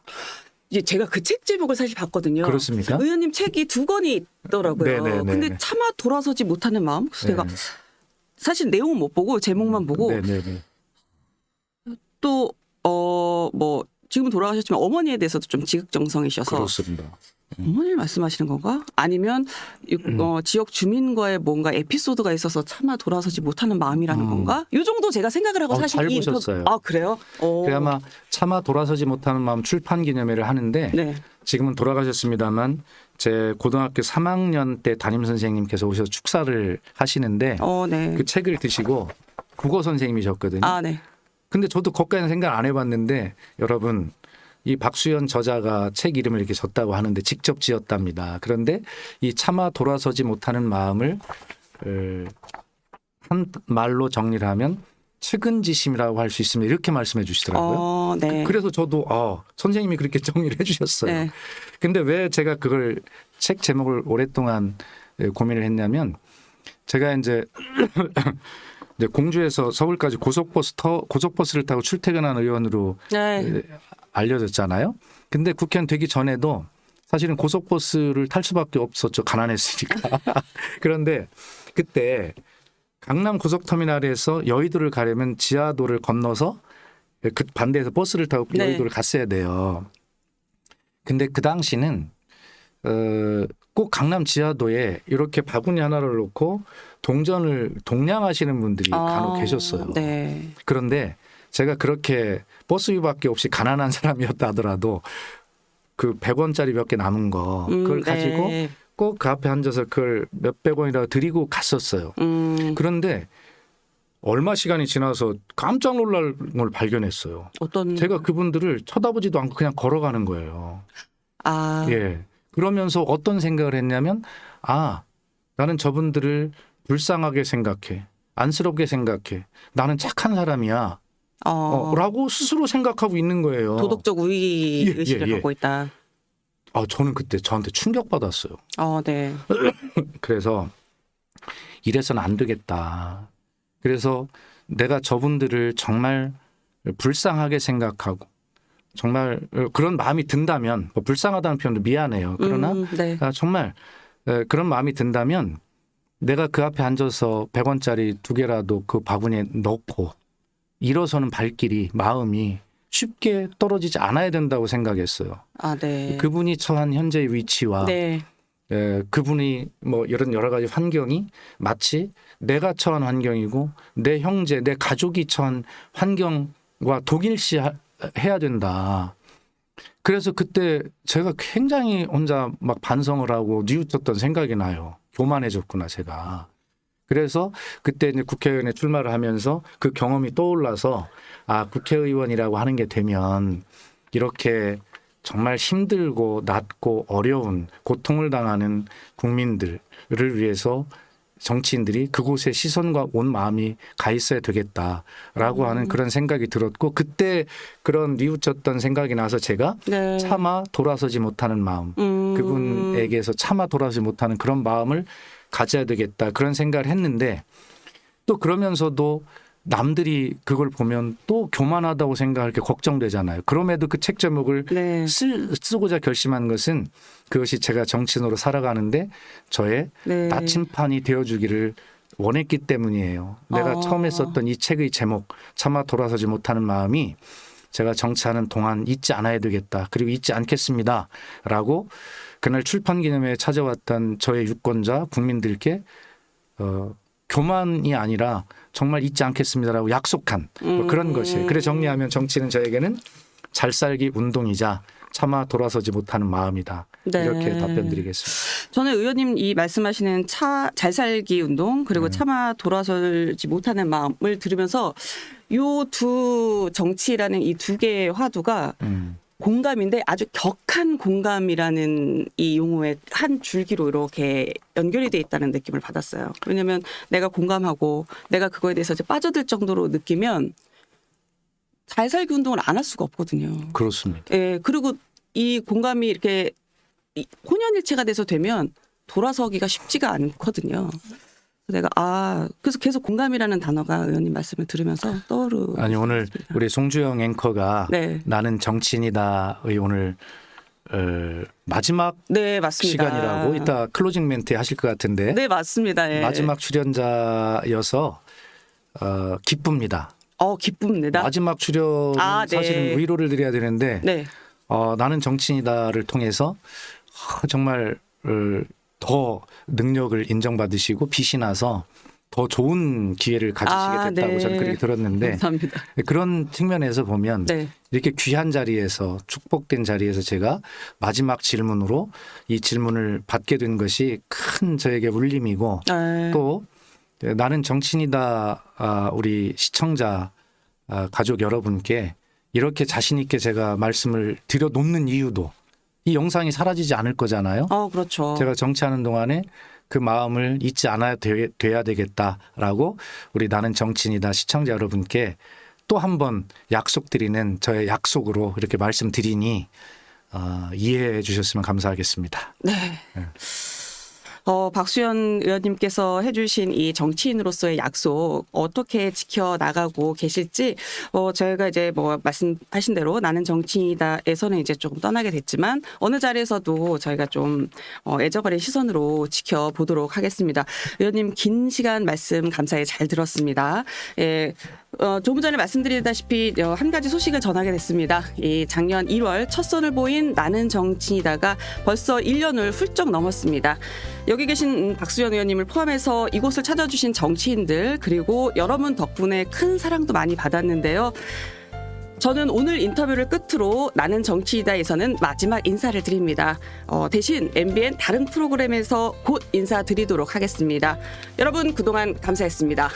이제 제가 그 책 제목을 사실 봤거든요. 그렇습니까? 의원님 책이 2권이 있더라고요. 네네네. 근데 차마 돌아서지 못하는 마음. 그래서 내가 사실 내용은 못 보고 제목만 보고 또 뭐 지금은 돌아가셨지만 어머니에 대해서도 좀 지극정성이셔서 그렇습니다. 어머니를 말씀하시는 건가? 아니면 지역 주민과의 뭔가 에피소드가 있어서 차마 돌아서지 못하는 마음이라는 건가? 이 정도 제가 생각을 하고 사실 잘 보셨어요. 그래요? 그래 아마 차마 돌아서지 못하는 마음 출판 기념회를 하는데 지금은 돌아가셨습니다만 제 고등학교 3학년 때 담임 선생님께서 오셔서 축사를 하시는데 그 책을 드시고 국어 선생님이셨거든요. 근데 저도 거기까지는 생각 안 해봤는데 여러분 이 박수현 저자가 책 이름을 이렇게 졌다고 하는데 직접 지었답니다. 그런데 이 차마 돌아서지 못하는 마음을 한 말로 정리를 하면 측은지심이라고 할 수 있습니다. 이렇게 말씀해 주시더라고요. 그래서 저도 선생님이 그렇게 정리를 해 주셨어요. 근데 왜 제가 그걸 책 제목을 오랫동안 고민을 했냐면 제가 이제 공주에서 서울까지 고속버스를 타고 출퇴근한 의원으로 알려졌잖아요. 근데 국회의원 되기 전에도 사실은 고속버스를 탈 수밖에 없었죠. 가난했으니까. 그런데 그때 강남 고속터미널에서 여의도를 가려면 지하도를 건너서 그 반대에서 버스를 타고 여의도를 갔어야 돼요. 근데 그 당시는 꼭 강남 지하도에 이렇게 바구니 하나를 놓고 동냥하시는 분들이 간혹 계셨어요. 그런데 제가 그렇게 버스비밖에 없이 가난한 사람이었다 하더라도 그 100원짜리 몇 개 남은 거 그걸 가지고 꼭 그 앞에 앉아서 그걸 몇백 원이라도 드리고 갔었어요. 그런데 얼마 시간이 지나서 깜짝 놀랄 걸 발견했어요. 어떤 제가 그분들을 쳐다보지도 않고 그냥 걸어가는 거예요. 아, 예. 그러면서 어떤 생각을 했냐면 나는 저분들을 불쌍하게 생각해. 안쓰럽게 생각해. 나는 착한 사람이야. 라고 스스로 생각하고 있는 거예요. 도덕적 우위 예, 의식을 예. 갖고 있다. 저는 그때 저한테 충격받았어요. 네. 그래서 이래서는 안 되겠다. 그래서 내가 저분들을 정말 불쌍하게 생각하고 정말 그런 마음이 든다면 뭐 불쌍하다는 표현도 미안해요. 그러나 네. 정말 그런 마음이 든다면 내가 그 앞에 앉아서 100원짜리 2개라도 그 바구니에 넣고 일어서는 발길이 마음이 쉽게 떨어지지 않아야 된다고 생각했어요. 네. 그분이 처한 현재의 위치와 네. 그분이 뭐 이런 여러 가지 환경이 마치 내가 처한 환경이고 내 형제, 내 가족이 처한 환경과 동일시해야 된다. 그래서 그때 제가 굉장히 혼자 막 반성을 하고 뉘우쳤던 생각이 나요. 교만해졌구나 제가. 그래서 그때 이제 국회의원에 출마를 하면서 그 경험이 떠올라서 국회의원이라고 하는 게 되면 이렇게 정말 힘들고 낮고 어려운 고통을 당하는 국민들을 위해서 정치인들이 그곳에 시선과 온 마음이 가 있어야 되겠다라고 하는 그런 생각이 들었고 그때 그런 뉘우쳤던 생각이 나서 제가 네. 차마 돌아서지 못하는 마음 그분에게서 차마 돌아서지 못하는 그런 마음을 가져야 되겠다 그런 생각을 했는데 또 그러면서도 남들이 그걸 보면 또 교만하다고 생각할 게 걱정되잖아요. 그럼에도 그 책 제목을 네. 쓰고자 결심한 것은 그것이 제가 정치인으로 살아가는데 저의 네. 나침판이 되어주기를 원했기 때문이에요. 내가 처음에 썼던 이 책의 제목 차마 돌아서지 못하는 마음이 제가 정치하는 동안 잊지 않아야 되겠다. 그리고 잊지 않겠습니다. 라고 그날 출판기념회에 찾아왔던 저의 유권자 국민들께 교만이 아니라 정말 잊지 않겠습니다라고 약속한 뭐 그런 것이에요. 그래 정리하면 정치는 저에게는 잘 살기 운동이자 차마 돌아서지 못하는 마음이다. 네. 이렇게 답변드리겠습니다. 저는 의원님 이 말씀하시는 잘 살기 운동 그리고 차마 돌아서지 못하는 마음을 들으면서 요 두 정치라는 이 두 개의 화두가 공감인데 아주 격한 공감이라는 이 용어의 한 줄기로 이렇게 연결이 돼 있다는 느낌을 받았어요. 왜냐하면 내가 공감하고 내가 그거에 대해서 이제 빠져들 정도로 느끼면 잘 살기 운동을 안 할 수가 없거든요. 그렇습니다. 예, 그리고 이 공감이 이렇게 혼연일체가 돼서 되면 돌아서기가 쉽지가 않거든요. 내가 그래서 계속 공감이라는 단어가 의원님 말씀을 들으면서 떠오르고 아니 오늘 우리 송주영 앵커가 네. 나는 정치인이다의 오늘 마지막 네, 맞습니다. 시간이라고 이따 클로징 멘트 하실 것 같은데 네, 맞습니다. 예. 마지막 출연자여서 기쁩니다. 기쁩니다. 마지막 출연 네. 사실은 위로를 드려야 되는데 네. 나는 정치인이다를 통해서 정말 더 능력을 인정받으시고 빛이 나서 더 좋은 기회를 가지시겠다고 네. 저는 그렇게 들었는데 감사합니다. 그런 측면에서 보면 네. 이렇게 귀한 자리에서 축복된 자리에서 제가 마지막 질문으로 이 질문을 받게 된 것이 큰 저에게 울림이고 네. 또 나는 정치인이다 우리 시청자 가족 여러분께 이렇게 자신 있게 제가 말씀을 드려놓는 이유도 이 영상이 사라지지 않을 거잖아요. 그렇죠. 제가 정치하는 동안에 그 마음을 잊지 않아야 돼야 되겠다라고 우리 나는 정치인이다 시청자 여러분께 또 한 번 약속드리는 저의 약속으로 이렇게 말씀드리니 이해해 주셨으면 감사하겠습니다. 네. 박수현 의원님께서 해주신 이 정치인으로서의 약속 어떻게 지켜나가고 계실지 저희가 이제 뭐 말씀하신 대로 나는 정치인이다에서는 이제 조금 떠나게 됐지만 어느 자리에서도 저희가 좀 애정어린 시선으로 지켜보도록 하겠습니다. 의원님 긴 시간 말씀 감사히 잘 들었습니다. 예. 조금 전에 말씀드리다시피 한 가지 소식을 전하게 됐습니다. 이 작년 1월 첫 선을 보인 나는 정치인이다가 벌써 1년을 훌쩍 넘었습니다. 여기 계신 박수현 의원님을 포함해서 이곳을 찾아주신 정치인들 그리고 여러분 덕분에 큰 사랑도 많이 받았는데요. 저는 오늘 인터뷰를 끝으로 나는 정치이다에서는 마지막 인사를 드립니다. 대신 MBN 다른 프로그램에서 곧 인사드리도록 하겠습니다. 여러분 그동안 감사했습니다.